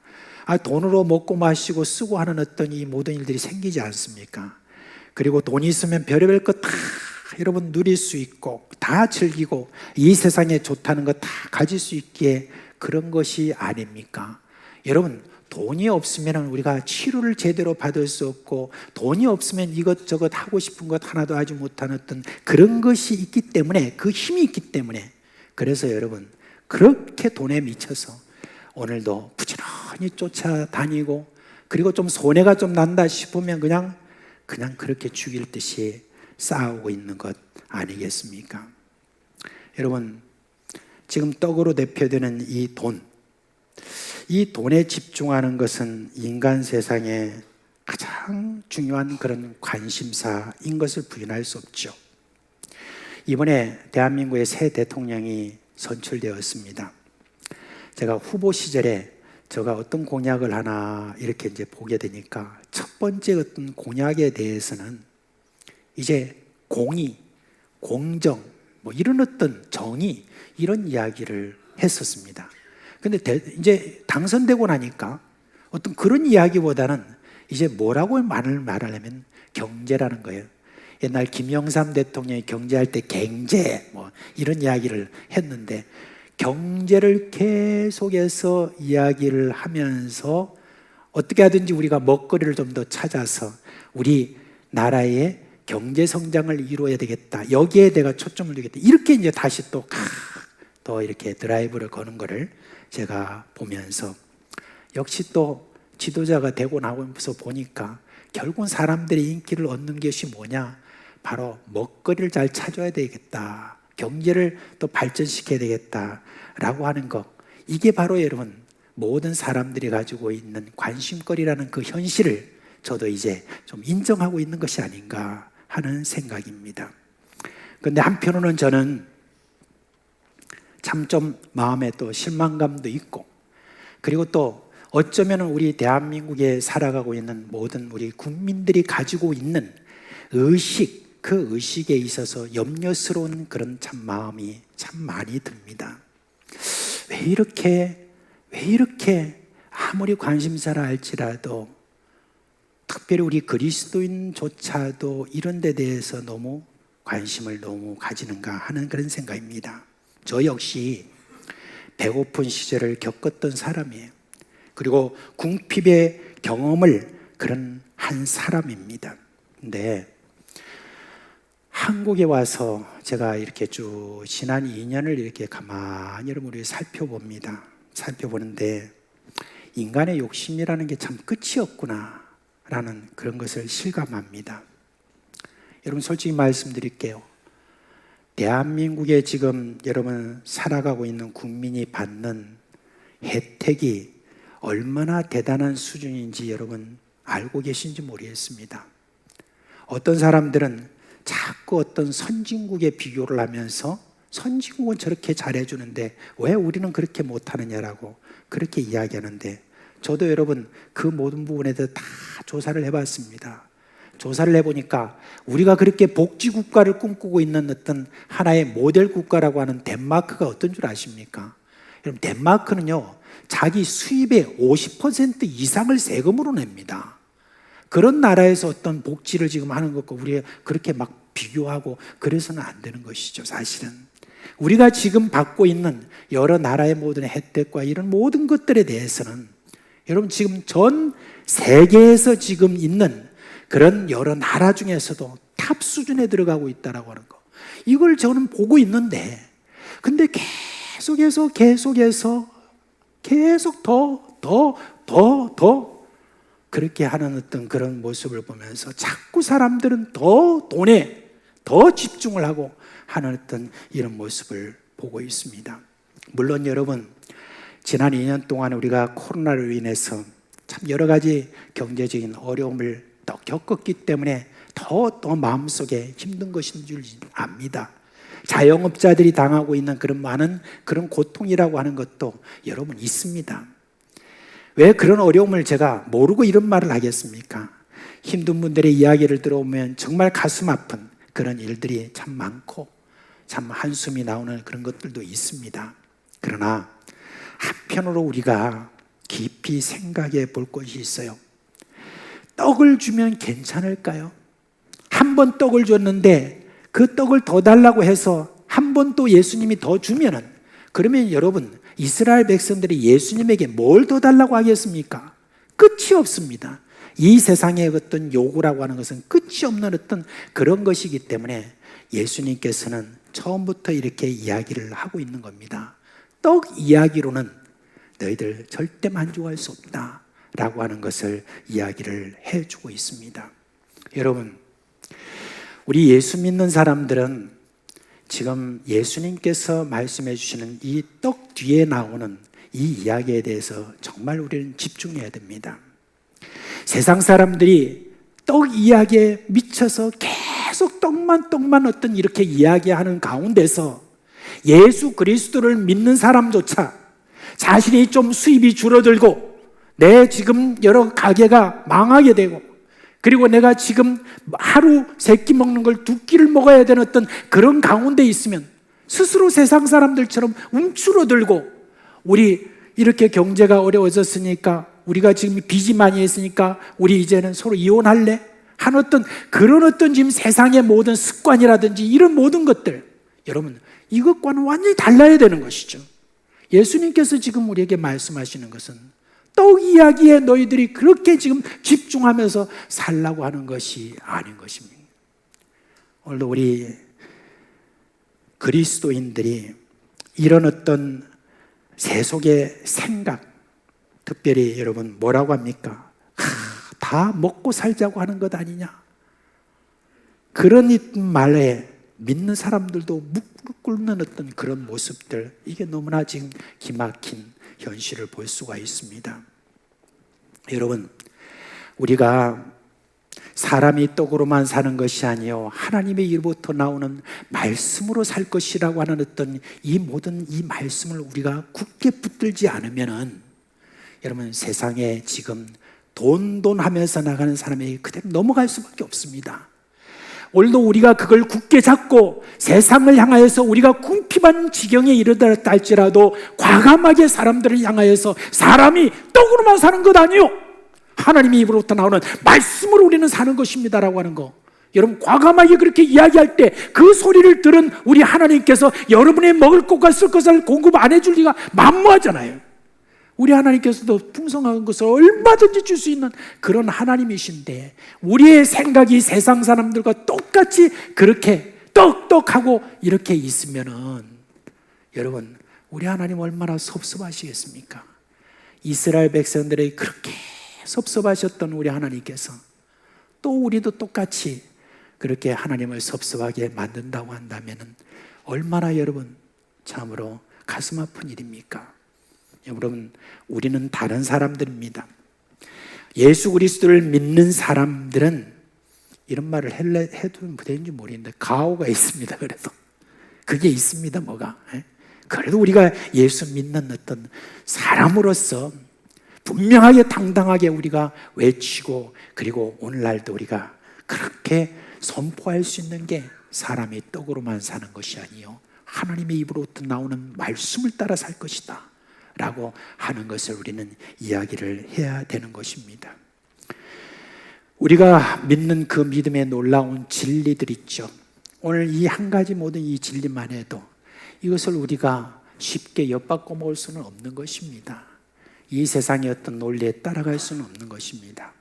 돈으로 먹고 마시고 쓰고 하는 어떤 이 모든 일들이 생기지 않습니까? 그리고 돈이 있으면 별의별 것 다 여러분 누릴 수 있고 다 즐기고 이 세상에 좋다는 거 다 가질 수 있기에 그런 것이 아닙니까? 여러분, 돈이 없으면 우리가 치료를 제대로 받을 수 없고 돈이 없으면 이것저것 하고 싶은 것 하나도 하지 못하는 어떤 그런 것이 있기 때문에, 그 힘이 있기 때문에, 그래서 여러분 그렇게 돈에 미쳐서 오늘도 부지런히 쫓아다니고, 그리고 좀 손해가 좀 난다 싶으면 그냥 그렇게 죽일 듯이 싸우고 있는 것 아니겠습니까? 여러분, 지금 떡으로 대표되는 이 돈, 이 돈에 집중하는 것은 인간 세상에 가장 중요한 그런 관심사인 것을 부인할 수 없죠. 이번에 대한민국의 새 대통령이 선출되었습니다. 제가 후보 시절에 제가 어떤 공약을 하나 이렇게 이제 보게 되니까 첫 번째 어떤 공약에 대해서는 이제 공의, 공정, 뭐 이런 어떤 정의, 이런 이야기를 했었습니다. 근데 이제 당선되고 나니까 어떤 그런 이야기보다는 이제 뭐라고 말하려면 경제라는 거예요. 옛날 김영삼 대통령이 경제할 때 갱제 뭐 이런 이야기를 했는데, 경제를 계속해서 이야기를 하면서 어떻게 하든지 우리가 먹거리를 좀 더 찾아서 우리 나라의 경제 성장을 이루어야 되겠다, 여기에 내가 초점을 두겠다, 이렇게 이제 다시 또 이렇게 드라이브를 거는 거를 제가 보면서 역시 또 지도자가 되고 나면서 보니까 결국은 사람들이 인기를 얻는 것이 뭐냐, 바로 먹거리를 잘 찾아야 되겠다, 경제를 또 발전시켜야 되겠다라고 하는 것, 이게 바로 여러분 모든 사람들이 가지고 있는 관심거리라는 그 현실을 저도 이제 좀 인정하고 있는 것이 아닌가 하는 생각입니다. 그런데 한편으로는 저는 참 좀 마음에 또 실망감도 있고, 그리고 또 어쩌면 우리 대한민국에 살아가고 있는 모든 우리 국민들이 가지고 있는 의식, 그 의식에 있어서 염려스러운 그런 참 마음이 참 많이 듭니다. 왜 이렇게 아무리 관심사라 할지라도 특별히 우리 그리스도인조차도 이런 데 대해서 너무 관심을 너무 가지는가 하는 그런 생각입니다. 저 역시 배고픈 시절을 겪었던 사람이에요. 그리고 궁핍의 경험을 그런 한 사람입니다. 근데 한국에 와서 제가 이렇게 쭉 지난 2년을 이렇게 가만히 여러분이 살펴봅니다. 살펴보는데 인간의 욕심이라는 게 참 끝이 없구나 라는 그런 것을 실감합니다. 여러분, 솔직히 말씀드릴게요. 대한민국에 지금 여러분 살아가고 있는 국민이 받는 혜택이 얼마나 대단한 수준인지 여러분 알고 계신지 모르겠습니다. 어떤 사람들은 자꾸 어떤 선진국에 비교를 하면서 선진국은 저렇게 잘해주는데 왜 우리는 그렇게 못하느냐라고 그렇게 이야기하는데, 저도 여러분 그 모든 부분에 대해서 다 조사를 해봤습니다. 조사를 해보니까 우리가 그렇게 복지국가를 꿈꾸고 있는 어떤 하나의 모델 국가라고 하는 덴마크가 어떤 줄 아십니까? 여러분, 덴마크는요 자기 수입의 50% 이상을 세금으로 냅니다. 그런 나라에서 어떤 복지를 지금 하는 것과 우리가 그렇게 막 비교하고 그래서는 안 되는 것이죠. 사실은 우리가 지금 받고 있는 여러 나라의 모든 혜택과 이런 모든 것들에 대해서는 여러분 지금 전 세계에서 지금 있는 그런 여러 나라 중에서도 탑 수준에 들어가고 있다라고 하는 거, 이걸 저는 보고 있는데, 근데 계속해서 계속 더 그렇게 하는 어떤 그런 모습을 보면서 자꾸 사람들은 더 돈에 더 집중을 하고 하는 어떤 이런 모습을 보고 있습니다. 물론 여러분, 지난 2년 동안 우리가 코로나로 인해서 참 여러 가지 경제적인 어려움을 또 겪었기 때문에 더 마음속에 힘든 것인 줄 압니다. 자영업자들이 당하고 있는 그런 많은 그런 고통이라고 하는 것도 여러분 있습니다. 왜 그런 어려움을 제가 모르고 이런 말을 하겠습니까? 힘든 분들의 이야기를 들어보면 정말 가슴 아픈 그런 일들이 참 많고 참 한숨이 나오는 그런 것들도 있습니다. 그러나 한편으로 우리가 깊이 생각해 볼 것이 있어요. 떡을 주면 괜찮을까요? 한 번 떡을 줬는데 그 떡을 더 달라고 해서 한 번 또 예수님이 더 주면은, 그러면 여러분, 이스라엘 백성들이 예수님에게 뭘 더 달라고 하겠습니까? 끝이 없습니다. 이 세상의 어떤 요구라고 하는 것은 끝이 없는 어떤 그런 것이기 때문에 예수님께서는 처음부터 이렇게 이야기를 하고 있는 겁니다. 떡 이야기로는 너희들 절대 만족할 수 없다 라고 하는 것을 이야기를 해주고 있습니다. 여러분, 우리 예수 믿는 사람들은 지금 예수님께서 말씀해 주시는 이 떡 뒤에 나오는 이 이야기에 대해서 정말 우리는 집중해야 됩니다. 세상 사람들이 떡 이야기에 미쳐서 계속 떡만 어떤 이렇게 이야기하는 가운데서 예수 그리스도를 믿는 사람조차 자신이 좀 수입이 줄어들고 내 지금 여러 가게가 망하게 되고, 그리고 내가 지금 하루 3끼 먹는 걸 2끼를 먹어야 되는 어떤 그런 가운데 있으면 스스로 세상 사람들처럼 움츠러들고, 우리 이렇게 경제가 어려워졌으니까, 우리가 지금 빚이 많이 했으니까 우리 이제는 서로 이혼할래? 한 어떤 그런 어떤 지금 세상의 모든 습관이라든지 이런 모든 것들, 여러분 이것과는 완전히 달라야 되는 것이죠. 예수님께서 지금 우리에게 말씀하시는 것은 떡 이야기에 너희들이 그렇게 지금 집중하면서 살라고 하는 것이 아닌 것입니다. 오늘도 우리 그리스도인들이 이런 어떤 세속의 생각, 특별히 여러분 뭐라고 합니까? 다 먹고 살자고 하는 것 아니냐? 그런 말에 믿는 사람들도 무릎 꿇는 어떤 그런 모습들, 이게 너무나 지금 기막힌 현실을 볼 수가 있습니다. 여러분, 우리가 사람이 떡으로만 사는 것이 아니요 하나님의 입으로부터 나오는 말씀으로 살 것이라고 하는 어떤 이 모든 이 말씀을 우리가 굳게 붙들지 않으면은, 여러분 세상에 지금 돈 하면서 나가는 사람에게 그대로 넘어갈 수밖에 없습니다. 오늘도 우리가 그걸 굳게 잡고 세상을 향하여서 우리가 궁핍한 지경에 이르렀다 할지라도 과감하게 사람들을 향하여서 사람이 떡으로만 사는 것 아니요 하나님의 입으로부터 나오는 말씀으로 우리는 사는 것입니다라고 하는 거, 여러분 과감하게 그렇게 이야기할 때 그 소리를 들은 우리 하나님께서 여러분의 먹을 것과 쓸 것을 공급 안 해줄 리가 만무하잖아요. 우리 하나님께서도 풍성한 것을 얼마든지 줄 수 있는 그런 하나님이신데, 우리의 생각이 세상 사람들과 똑같이 그렇게 떡떡하고 이렇게 있으면은, 여러분 우리 하나님 얼마나 섭섭하시겠습니까? 이스라엘 백성들이 그렇게 섭섭하셨던 우리 하나님께서 또 우리도 똑같이 그렇게 하나님을 섭섭하게 만든다고 한다면은 얼마나 여러분 참으로 가슴 아픈 일입니까? 여러분, 우리는 다른 사람들입니다. 예수 그리스도를 믿는 사람들은 이런 말을 해도 되는지 모르겠는데 가오가 있습니다. 그래도 그게 있습니다. 뭐가? 그래도 우리가 예수 믿는 어떤 사람으로서 분명하게 당당하게 우리가 외치고, 그리고 오늘날도 우리가 그렇게 선포할 수 있는 게 사람이 떡으로만 사는 것이 아니요 하나님의 입으로부터 나오는 말씀을 따라 살 것이다 라고 하는 것을 우리는 이야기를 해야 되는 것입니다. 우리가 믿는 그 믿음의 놀라운 진리들 있죠. 오늘 이 한 가지 모든 이 진리만 해도 이것을 우리가 쉽게 엿바꿔 먹을 수는 없는 것입니다. 이 세상의 어떤 논리에 따라갈 수는 없는 것입니다.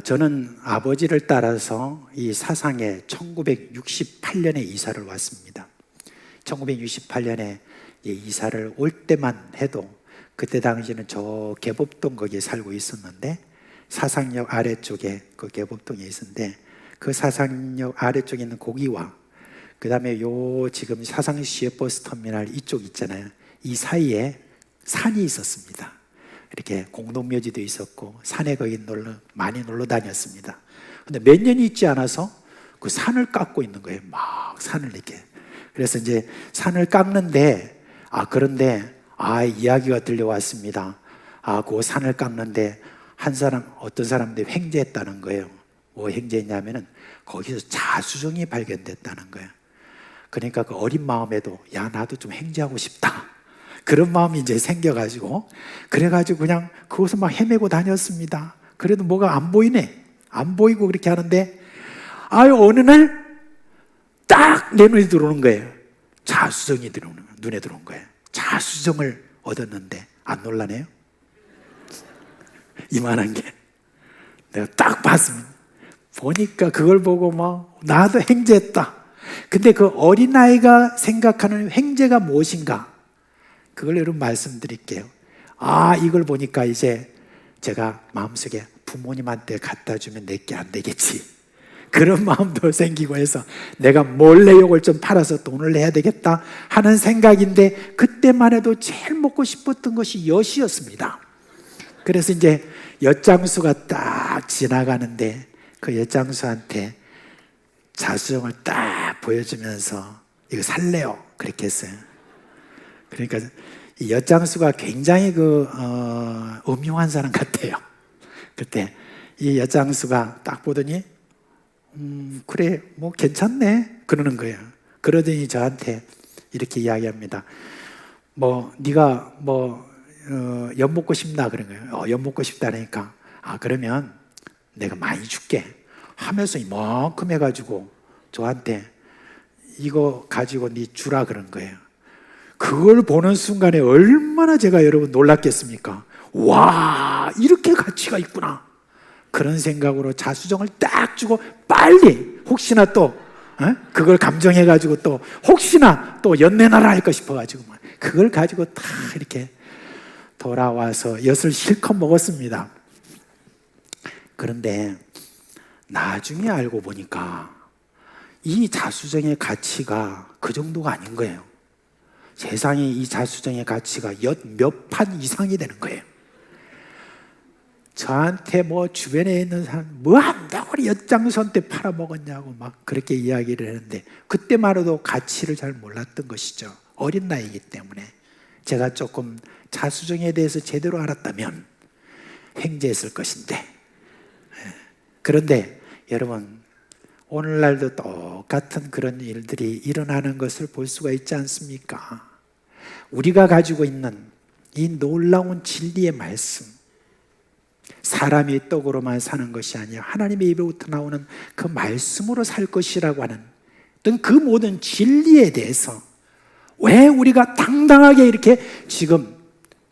저는 아버지를 따라서 이 사상에 1968년에 이사를 왔습니다. 1968년에 이사를 올 때만 해도 그때 당시에는 저 개법동 거기에 살고 있었는데, 사상역 아래쪽에 그 개법동에 있었는데, 그 사상역 아래쪽에 있는 고기와 그 다음에 요 지금 사상시의 버스터미널 이쪽 있잖아요. 이 사이에 산이 있었습니다. 이렇게 공동묘지도 있었고 산에 거기 많이 놀러 다녔습니다. 근데 몇 년이 있지 않아서 그 산을 깎고 있는 거예요. 막 산을 이렇게. 그래서 이제 산을 깎는데 그런데 이야기가 들려왔습니다. 그 산을 깎는데 어떤 사람들이 횡재했다는 거예요. 뭐 횡재했냐면은 거기서 자수정이 발견됐다는 거예요. 그러니까 그 어린 마음에도 나도 좀 횡재하고 싶다. 그런 마음이 이제 생겨가지고 그래가지고 그냥 그곳을 막 헤매고 다녔습니다. 그래도 뭐가 안 보이네. 안 보이고 그렇게 하는데 어느 날 딱 내 눈에 들어오는 거예요. 자수정이 눈에 들어온 거예요. 자수정을 얻었는데 안 놀라네요? 이만한 게 내가 딱 봤습니다. 보니까 그걸 보고 막 나도 횡재했다. 근데 그 어린아이가 생각하는 횡재가 무엇인가? 그걸 여러분 말씀드릴게요. 이걸 보니까 이제 제가 마음속에 부모님한테 갖다 주면 내게 안 되겠지. 그런 마음도 생기고 해서 내가 몰래 이걸 좀 팔아서 돈을 내야 되겠다 하는 생각인데 그때만 해도 제일 먹고 싶었던 것이 엿이었습니다. 그래서 이제 엿장수가 딱 지나가는데 그 엿장수한테 자수정을 딱 보여주면서 이거 살래요? 그렇게 했어요. 그러니까 이 엿장수가 굉장히 음흉한 사람 같아요. 그때 이 엿장수가 딱 보더니 그래 뭐 괜찮네 그러는 거예요. 그러더니 저한테 이렇게 이야기합니다. 네가 엿 먹고 싶나 그런 거예요. 엿 먹고 싶다니까 그러면 내가 많이 줄게 하면서 이만큼 해가지고 저한테 이거 가지고 네 주라 그런 거예요. 그걸 보는 순간에 얼마나 제가 여러분 놀랐겠습니까? 와, 이렇게 가치가 있구나. 그런 생각으로 자수정을 딱 주고 빨리 혹시나 또 그걸 감정해가지고 또 혹시나 또 연내나라 할까 싶어가지고 그걸 가지고 다 이렇게 돌아와서 엿을 실컷 먹었습니다. 그런데 나중에 알고 보니까 이 자수정의 가치가 그 정도가 아닌 거예요. 세상에 이 자수정의 가치가 엿 몇 판 이상이 되는 거예요. 저한테 주변에 있는 사람 뭐 한다고 엿장수한테 팔아먹었냐고 막 그렇게 이야기를 했는데 그때만 해도 가치를 잘 몰랐던 것이죠. 어린 나이이기 때문에 제가 조금 자수정에 대해서 제대로 알았다면 횡재했을 것인데 그런데 여러분 오늘날도 똑같은 그런 일들이 일어나는 것을 볼 수가 있지 않습니까? 우리가 가지고 있는 이 놀라운 진리의 말씀 사람이 떡으로만 사는 것이 아니라 하나님의 입에부터 나오는 그 말씀으로 살 것이라고 하는 어떤 그 모든 진리에 대해서 왜 우리가 당당하게 이렇게 지금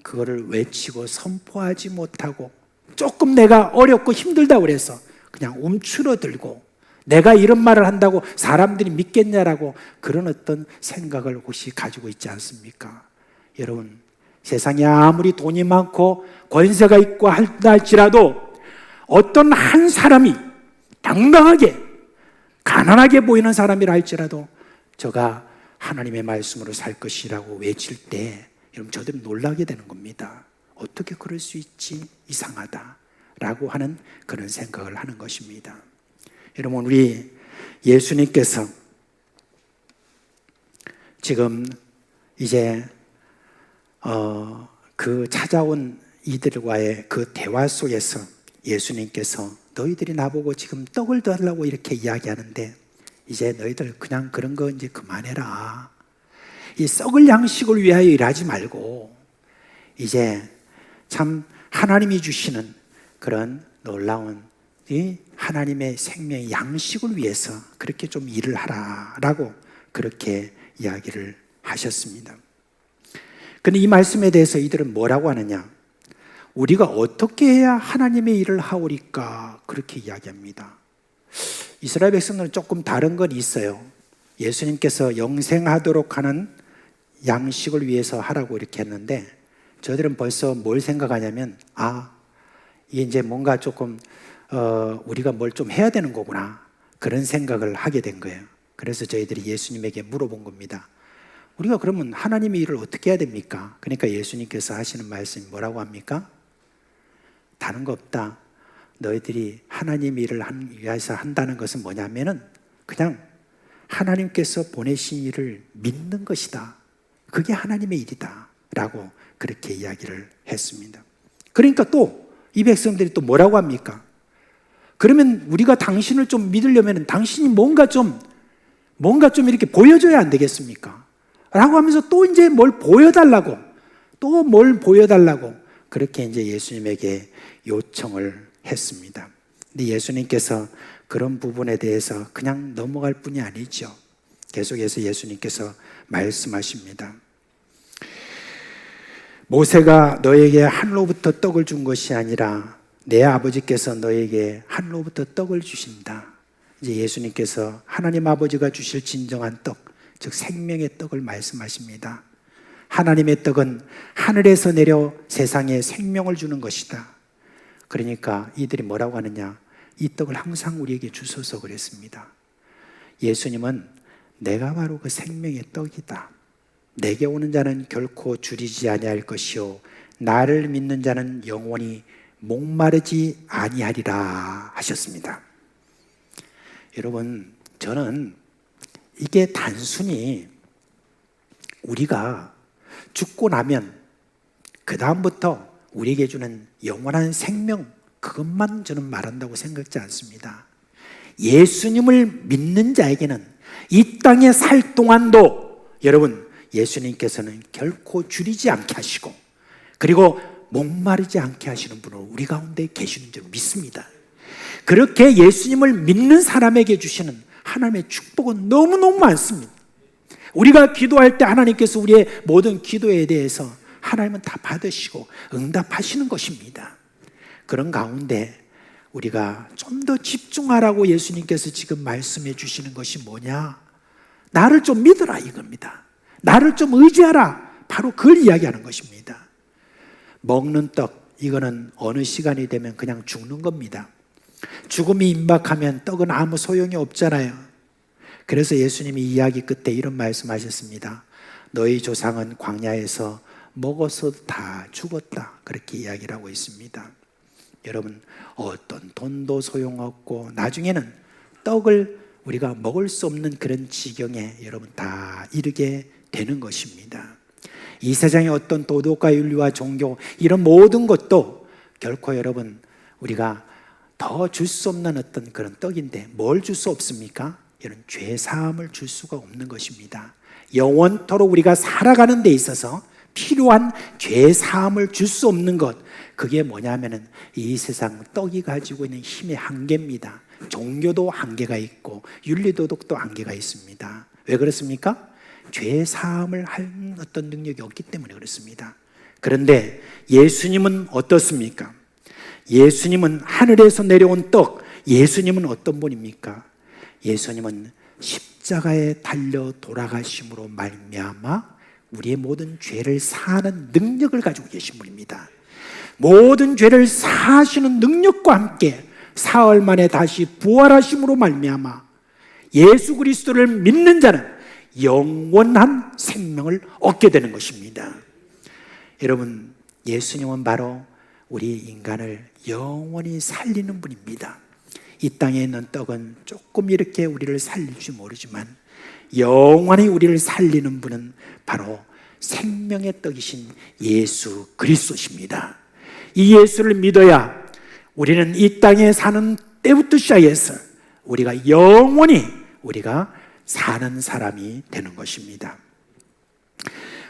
그거를 외치고 선포하지 못하고 조금 내가 어렵고 힘들다고 그래서 그냥 움츠러들고 내가 이런 말을 한다고 사람들이 믿겠냐라고 그런 어떤 생각을 혹시 가지고 있지 않습니까? 여러분 세상에 아무리 돈이 많고 권세가 있고 할지라도 어떤 한 사람이 당당하게 가난하게 보이는 사람이라 할지라도 저가 하나님의 말씀으로 살 것이라고 외칠 때 여러분 저들은 놀라게 되는 겁니다. 어떻게 그럴 수 있지? 이상하다라고 하는 그런 생각을 하는 것입니다. 여러분 우리 예수님께서 지금 이제 그 찾아온 이들과의 그 대화 속에서 예수님께서 너희들이 나보고 지금 떡을 달라고 이렇게 이야기하는데 이제 너희들 그냥 그런 거 이제 그만해라. 이 썩을 양식을 위하여 일하지 말고 이제 참 하나님이 주시는 그런 놀라운 이 하나님의 생명의 양식을 위해서 그렇게 좀 일을 하라라고 그렇게 이야기를 하셨습니다. 근데 이 말씀에 대해서 이들은 뭐라고 하느냐? 우리가 어떻게 해야 하나님의 일을 하오리까? 그렇게 이야기합니다. 이스라엘 백성들은 조금 다른 건 있어요. 예수님께서 영생하도록 하는 양식을 위해서 하라고 이렇게 했는데 저들은 벌써 뭘 생각하냐면 이게 이제 뭔가 조금 우리가 뭘 좀 해야 되는 거구나 그런 생각을 하게 된 거예요. 그래서 저희들이 예수님에게 물어본 겁니다. 우리가 그러면 하나님의 일을 어떻게 해야 됩니까? 그러니까 예수님께서 하시는 말씀이 뭐라고 합니까? 다른 거 없다. 너희들이 하나님 일을 위해서 한다는 것은 뭐냐면은 그냥 하나님께서 보내신 일을 믿는 것이다. 그게 하나님의 일이다. 라고 그렇게 이야기를 했습니다. 그러니까 또 이 백성들이 또 뭐라고 합니까? 그러면 우리가 당신을 좀 믿으려면 당신이 뭔가 좀 이렇게 보여줘야 안 되겠습니까? 라고 하면서 또 이제 뭘 보여달라고 그렇게 이제 예수님에게 요청을 했습니다. 근데 예수님께서 그런 부분에 대해서 그냥 넘어갈 뿐이 아니죠. 계속해서 예수님께서 말씀하십니다. 모세가 너에게 하늘로부터 떡을 준 것이 아니라 내 아버지께서 너에게 하늘로부터 떡을 주신다. 이제 예수님께서 하나님 아버지가 주실 진정한 떡, 즉 생명의 떡을 말씀하십니다. 하나님의 떡은 하늘에서 내려 세상에 생명을 주는 것이다. 그러니까 이들이 뭐라고 하느냐? 이 떡을 항상 우리에게 주소서 그랬습니다. 예수님은 내가 바로 그 생명의 떡이다. 내게 오는 자는 결코 줄이지 아니할 것이요 나를 믿는 자는 영원히 목마르지 아니하리라 하셨습니다. 여러분, 저는 이게 단순히 우리가 죽고 나면 그 다음부터 우리에게 주는 영원한 생명, 그것만 저는 말한다고 생각지 않습니다. 예수님을 믿는 자에게는 이 땅에 살 동안도 여러분, 예수님께서는 결코 줄이지 않게 하시고 그리고 목마르지 않게 하시는 분으로 우리 가운데 계시는 줄 믿습니다. 그렇게 예수님을 믿는 사람에게 주시는 하나님의 축복은 너무너무 많습니다. 우리가 기도할 때 하나님께서 우리의 모든 기도에 대해서 하나님은 다 받으시고 응답하시는 것입니다. 그런 가운데 우리가 좀 더 집중하라고 예수님께서 지금 말씀해 주시는 것이 뭐냐? 나를 좀 믿어라 이겁니다. 나를 좀 의지하라. 바로 그걸 이야기하는 것입니다. 먹는 떡, 이거는 어느 시간이 되면 그냥 죽는 겁니다. 죽음이 임박하면 떡은 아무 소용이 없잖아요. 그래서 예수님이 이야기 끝에 이런 말씀하셨습니다. 너희 조상은 광야에서 먹어서 다 죽었다. 그렇게 이야기를 하고 있습니다. 여러분, 어떤 돈도 소용없고 나중에는 떡을 우리가 먹을 수 없는 그런 지경에 여러분 다 이르게 되는 것입니다. 이 세상의 어떤 도덕과 윤리와 종교 이런 모든 것도 결코 여러분 우리가 더 줄 수 없는 어떤 그런 떡인데 뭘 줄 수 없습니까? 이런 죄 사함을 줄 수가 없는 것입니다. 영원토록 우리가 살아가는 데 있어서 필요한 죄 사함을 줄 수 없는 것, 그게 뭐냐면은 이 세상 떡이 가지고 있는 힘의 한계입니다. 종교도 한계가 있고 윤리도덕도 한계가 있습니다. 왜 그렇습니까? 죄 사함을 할 어떤 능력이 없기 때문에 그렇습니다. 그런데 예수님은 어떻습니까? 예수님은 하늘에서 내려온 떡, 예수님은 어떤 분입니까? 예수님은 십자가에 달려 돌아가심으로 말미암아 우리의 모든 죄를 사하는 능력을 가지고 계신 분입니다. 모든 죄를 사하시는 능력과 함께 사흘 만에 다시 부활하심으로 말미암아 예수 그리스도를 믿는 자는 영원한 생명을 얻게 되는 것입니다. 여러분, 예수님은 바로 우리 인간을 영원히 살리는 분입니다. 이 땅에 있는 떡은 조금 이렇게 우리를 살릴지 모르지만 영원히 우리를 살리는 분은 바로 생명의 떡이신 예수 그리스도십니다. 이 예수를 믿어야 우리는 이 땅에 사는 때부터 시작해서 우리가 영원히 우리가 사는 사람이 되는 것입니다.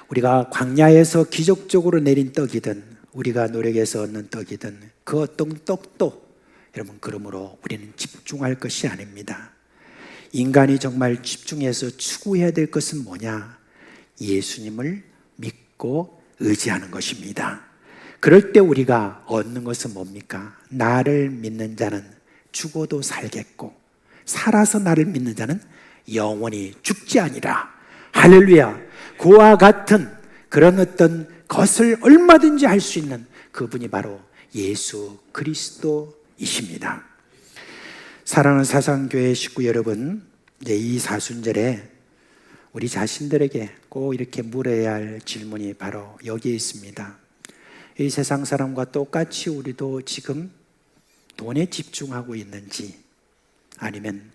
우리가 광야에서 기적적으로 내린 떡이든 우리가 노력해서 얻는 떡이든 그 어떤 떡도 여러분 그러므로 우리는 집중할 것이 아닙니다. 인간이 정말 집중해서 추구해야 될 것은 뭐냐? 예수님을 믿고 의지하는 것입니다. 그럴 때 우리가 얻는 것은 뭡니까? 나를 믿는 자는 죽어도 살겠고 살아서 나를 믿는 자는 영원히 죽지 아니라. 할렐루야. 그와 같은 그런 어떤 것을 얼마든지 할 수 있는 그분이 바로 예수 그리스도이십니다. 사랑하는 사상교회 식구 여러분, 이제 이 사순절에 우리 자신들에게 꼭 이렇게 물어야 할 질문이 바로 여기에 있습니다. 이 세상 사람과 똑같이 우리도 지금 돈에 집중하고 있는지, 아니면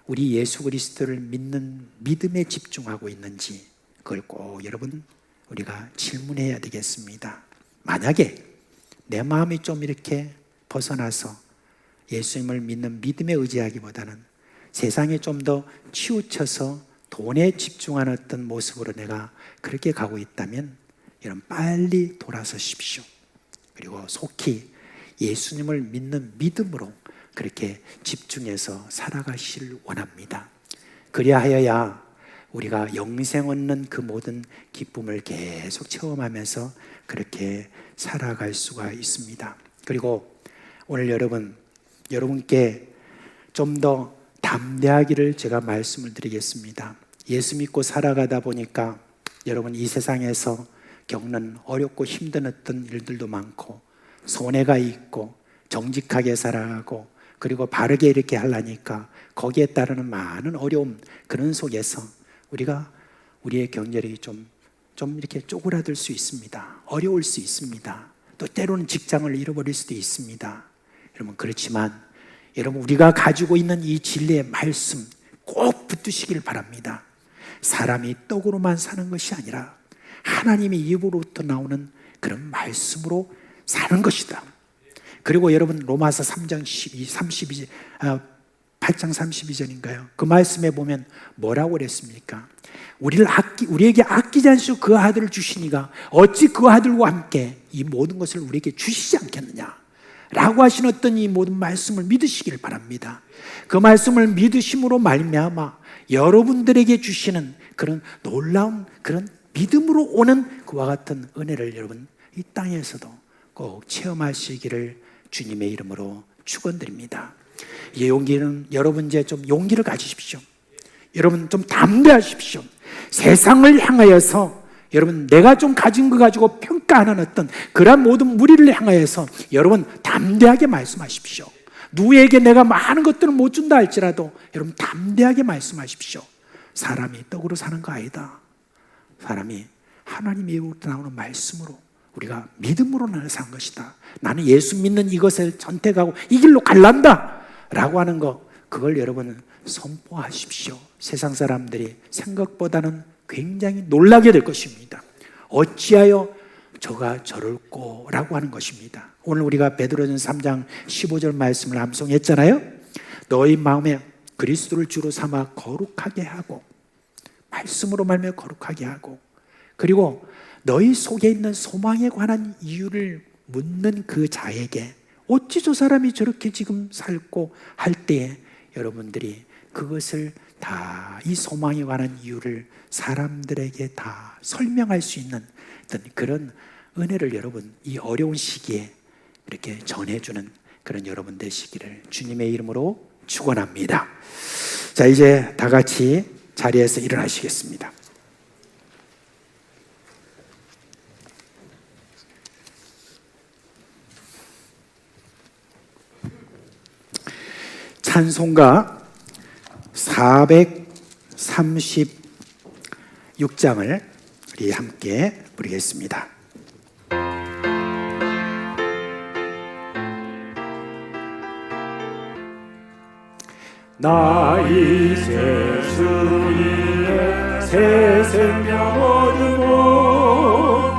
우리 예수 그리스도를 믿는 믿음에 집중하고 있는지, 그걸 꼭 여러분 우리가 질문해야 되겠습니다. 만약에 내 마음이 좀 이렇게 벗어나서 예수님을 믿는 믿음에 의지하기보다는 세상에 좀 더 치우쳐서 돈에 집중하는 어떤 모습으로 내가 그렇게 가고 있다면 여러분 빨리 돌아서십시오. 그리고 속히 예수님을 믿는 믿음으로 그렇게 집중해서 살아가시길 원합니다. 그리하여야 우리가 영생 얻는 그 모든 기쁨을 계속 체험하면서 그렇게 살아갈 수가 있습니다. 그리고 오늘 여러분께 좀 더 담대하기를 제가 말씀을 드리겠습니다. 예수 믿고 살아가다 보니까 여러분 이 세상에서 겪는 어렵고 힘든 어떤 일들도 많고, 손해가 있고, 정직하게 살아가고, 그리고 바르게 이렇게 하려니까 거기에 따르는 많은 어려움, 그런 속에서 우리의 경제력이 좀 이렇게 쪼그라들 수 있습니다. 어려울 수 있습니다. 또 때로는 직장을 잃어버릴 수도 있습니다. 여러분, 그렇지만 여러분 우리가 가지고 있는 이 진리의 말씀 꼭 붙드시길 바랍니다. 사람이 떡으로만 사는 것이 아니라 하나님의 입으로부터 나오는 그런 말씀으로 사는 것이다. 그리고 여러분 로마서 8장 32절인가요? 그 말씀에 보면 뭐라고 그랬습니까? 우리에게 아끼지 않으시고 그 아들을 주시니가 어찌 그 아들과 함께 이 모든 것을 우리에게 주시지 않겠느냐 라고 하신 어떤 이 모든 말씀을 믿으시길 바랍니다. 그 말씀을 믿으심으로 말미암아 여러분들에게 주시는 그런 놀라운 그런 믿음으로 오는 그와 같은 은혜를 여러분 이 땅에서도 꼭 체험하시기를 주님의 이름으로 축원드립니다. 이 용기는 여러분 이제 좀 용기를 가지십시오. 여러분 좀 담대하십시오. 세상을 향하여서 여러분 내가 좀 가진 거 가지고 평가하는 어떤 그런 모든 무리를 향하여서 여러분 담대하게 말씀하십시오. 누구에게 내가 많은 것들을 못 준다 할지라도 여러분 담대하게 말씀하십시오. 사람이 떡으로 사는 거 아니다. 사람이 하나님의 입으로부터 나오는 말씀으로 우리가 믿음으로 나는 산 것이다. 나는 예수 믿는 이것을 선택하고 이 길로 갈란다 라고 하는 거, 그걸 여러분은 선포하십시오. 세상 사람들이 생각보다는 굉장히 놀라게 될 것입니다. 어찌하여 저가 저럴꼬 라고 하는 것입니다. 오늘 우리가 베드로전서 3장 15절 말씀을 암송했잖아요. 너희 마음에 그리스도를 주로 삼아 거룩하게 하고, 말씀으로 말미암아 거룩하게 하고, 그리고 너희 속에 있는 소망에 관한 이유를 묻는 그 자에게 어찌 저 사람이 저렇게 지금 살고 할 때에 여러분들이 그것을 다 이 소망에 관한 이유를 사람들에게 다 설명할 수 있는 어떤 그런 은혜를 여러분 이 어려운 시기에 이렇게 전해주는 그런 여러분 되시기를 주님의 이름으로 축원합니다. 자, 이제 다 같이 자리에서 일어나시겠습니다. 찬송가 436장을 우리 함께 부르겠습니다. 나 이제 주님의 새 생명 얻으고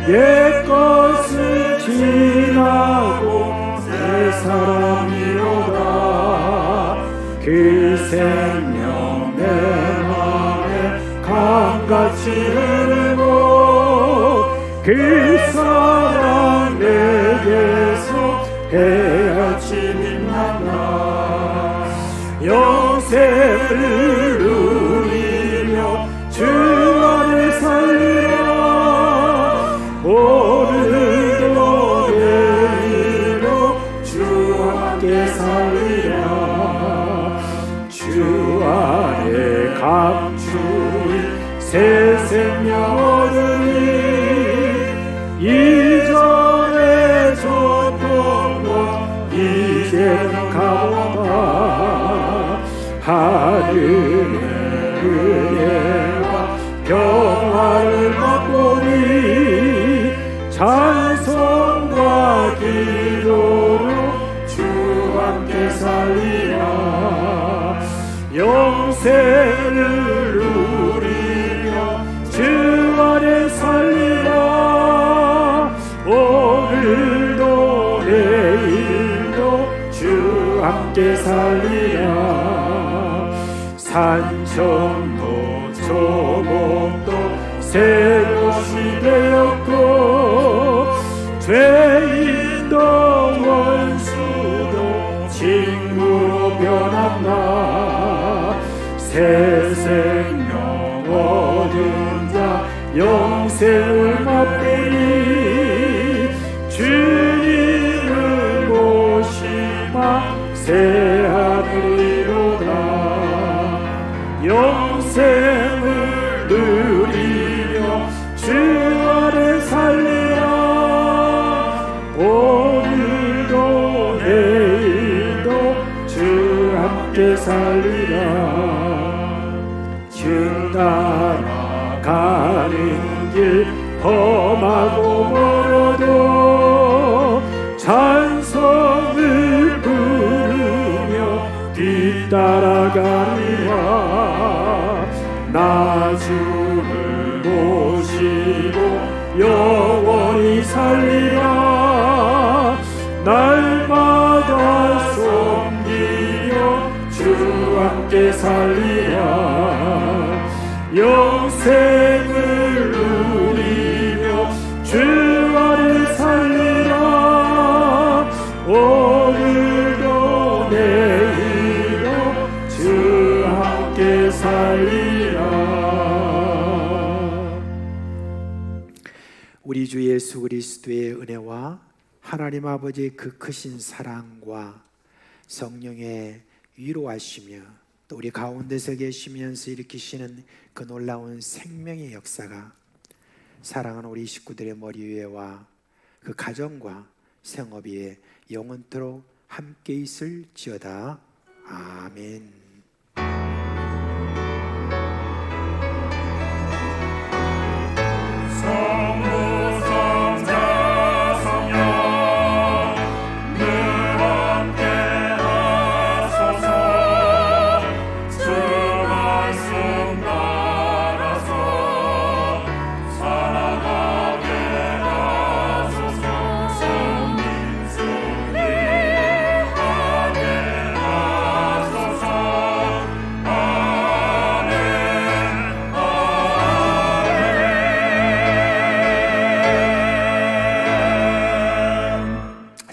옛것은 지나고 새 사람이로다. 그 생명 내 맘에 강같이 흐르고 그 사랑 내게서 해같이 빛난다. 영생을 누리며 주 안에 살리라. 오늘도 내일도 주 함께 살리라. 주 안에 감추인 새 생명 얻으니 이전에 줬던 것 이제는 가보다. 하늘의 은혜와 평화를 맛보니 찬송 영생을 누리며 주 안에 살리라. 오늘도 내일도 주 함께 살리라. 산천도 조목도 새 곳이 되었고 죄인도 원수도 친구로 변한다. 새 생명 얻은 자 영생을 맛보니 주님을 모시마 새 하늘이로다. 영생을 누리며 주 안에 살리라. 오늘도 내일도 주 함께 살리라. 주 따라 가는 길 험하고 멀어도 찬송을 부르며 뒤따라가리라. 나 주를 모시고 영원히 살리라. 날마다 섬기며 주 함께 살리라. 영생을 누리며 주 안에 살리라. 오늘도 내일도 주 함께 살리라. 우리 주 예수 그리스도의 은혜와 하나님 아버지의 그 크신 사랑과 성령의 위로하시며 또 우리 가운데서 계시면서 일으키시는 그 놀라운 생명의 역사가 사랑하는 우리 식구들의 머리 위에와 그 가정과 생업 위에 영원토록 함께 있을지어다. 아멘.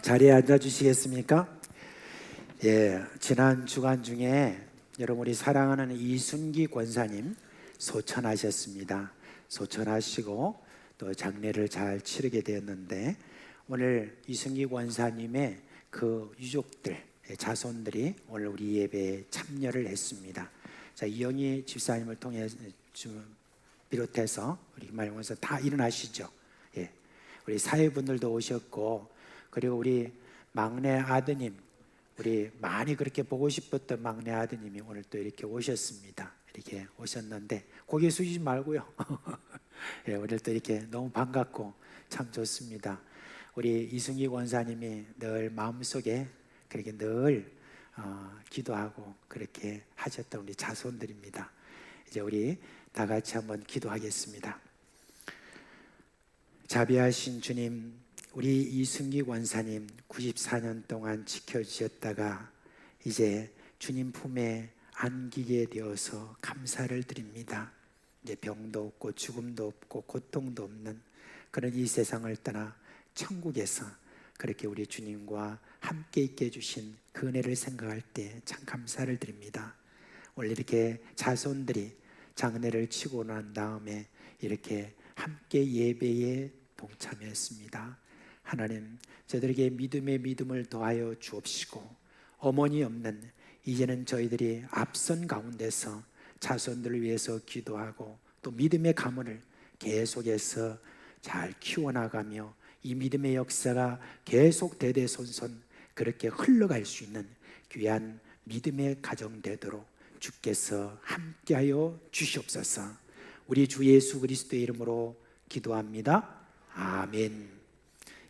자리에 앉아 주시겠습니까? 예, 지난 주간 중에 여러분 우리 사랑하는 이순기 권사님 소천하셨습니다. 소천하시고 또 장례를 잘 치르게 되었는데 오늘 이순기 권사님의 그 유족들, 자손들이 오늘 우리 예배에 참여를 했습니다. 자, 이영희 집사님을 통해 비롯해서 우리 말면서 다 일어나시죠. 예, 우리 사회분들도 오셨고 그리고 우리 막내 아드님, 우리 많이 그렇게 보고 싶었던 막내 아드님이 오늘 또 이렇게 오셨습니다. 이렇게 오셨는데 고개 숙이지 말고요. 예, 오늘 또 이렇게 너무 반갑고 참 좋습니다. 우리 이승기 권사님이 늘 마음속에 그렇게 늘 기도하고 그렇게 하셨던 우리 자손들입니다. 이제 우리 다 같이 한번 기도하겠습니다. 자비하신 주님, 우리 이승기 권사님 94년 동안 지켜주셨다가 이제 주님 품에 안기게 되어서 감사를 드립니다. 이제 병도 없고 죽음도 없고 고통도 없는 그런 이 세상을 떠나 천국에서 그렇게 우리 주님과 함께 있게 해주신 그 은혜를 생각할 때 참 감사를 드립니다. 원래 이렇게 자손들이 장례를 치고 난 다음에 이렇게 함께 예배에 동참했습니다. 하나님, 저들에게 믿음의 믿음을 더하여 주옵시고 어머니 없는 이제는 저희들이 앞선 가운데서 자손들을 위해서 기도하고 또 믿음의 가문을 계속해서 잘 키워나가며 이 믿음의 역사가 계속 대대손손 그렇게 흘러갈 수 있는 귀한 믿음의 가정 되도록 주께서 함께하여 주시옵소서. 우리 주 예수 그리스도의 이름으로 기도합니다. 아멘.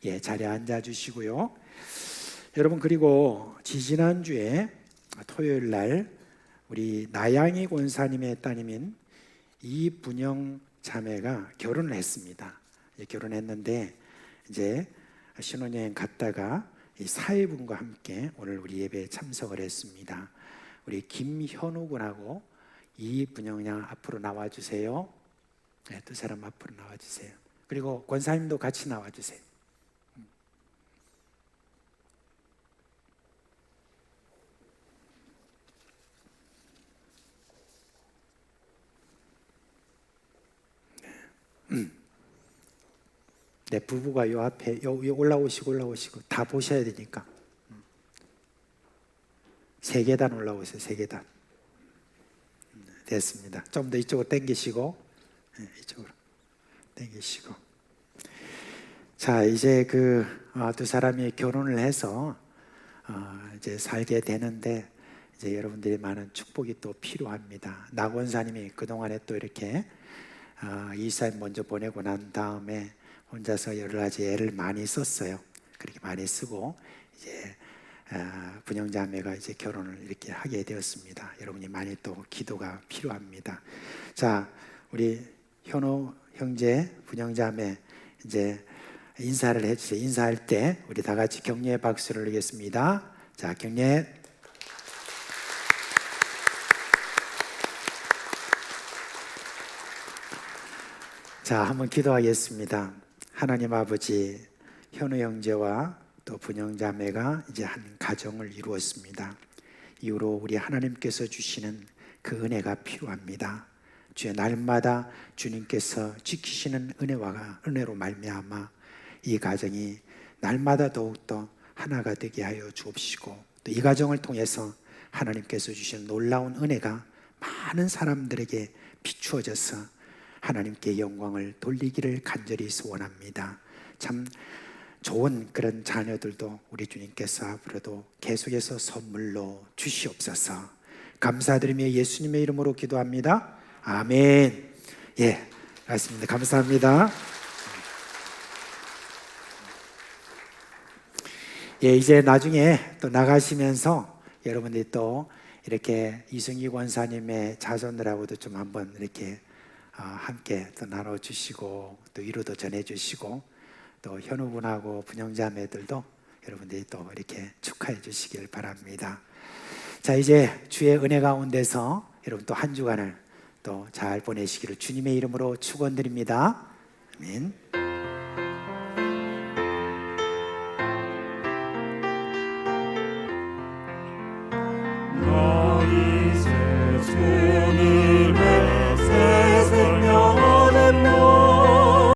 예, 자리에 앉아 주시고요. 여러분, 그리고 지지난주에 토요일 날 우리 나양희 권사님의 따님인 이분영 자매가 결혼을 했습니다. 결혼했는데 이제 신혼여행 갔다가 이 사회분과 함께 오늘 우리 예배에 참석을 했습니다. 우리 김현우 군하고 이분영 양 앞으로 나와주세요. 네, 두 사람 앞으로 나와주세요. 그리고 권사님도 같이 나와주세요. 네, 부부가 요 앞에 요 올라오시고 다 보셔야 되니까. 세 계단 올라오세요. 세 계단. 됐습니다. 좀 더 이쪽으로 당기시고, 네, 이쪽으로 당기시고. 자, 이제 그 두 사람이 결혼을 해서 이제 살게 되는데 이제 여러분들이 많은 축복이 또 필요합니다. 나 권사님이 그 동안에 또 이렇게 이사님 먼저 보내고 난 다음에 혼자서 여러 가지 애를 많이 썼어요. 그렇게 많이 쓰고 이제 분영자매가 이제 결혼을 이렇게 하게 되었습니다. 여러분이 많이 또 기도가 필요합니다. 자, 우리 현우 형제, 분영자매 이제 인사를 해주세요. 인사할 때 우리 다 같이 격려의 박수를 드리겠습니다. 자, 격려. 자, 한번 기도하겠습니다. 하나님 아버지, 현우 형제와 또 분영자매가 이제 한 가정을 이루었습니다. 이후로 우리 하나님께서 주시는 그 은혜가 필요합니다. 주의 날마다 주님께서 지키시는 은혜로 말미암아 이 가정이 날마다 더욱더 하나가 되게 하여 주옵시고 또 이 가정을 통해서 하나님께서 주신 놀라운 은혜가 많은 사람들에게 비추어져서 하나님께 영광을 돌리기를 간절히 소원합니다. 참 좋은 그런 자녀들도 우리 주님께서 앞으로도 계속해서 선물로 주시옵소서. 감사드리며 예수님의 이름으로 기도합니다. 아멘. 예, 맞습니다. 감사합니다. 예, 이제 나중에 또 나가시면서 여러분들이 또 이렇게 이승희 권사님의 자손들하고도 좀 한번 이렇게 함께 또 나눠주시고 또 위로도 전해주시고 또 현우분하고 분영자매들도 여러분들이 또 이렇게 축하해 주시길 바랍니다. 자, 이제 주의 은혜 가운데서 여러분 또 한 주간을 또 잘 보내시기를 주님의 이름으로 축원드립니다. 아멘. 나 이제 손을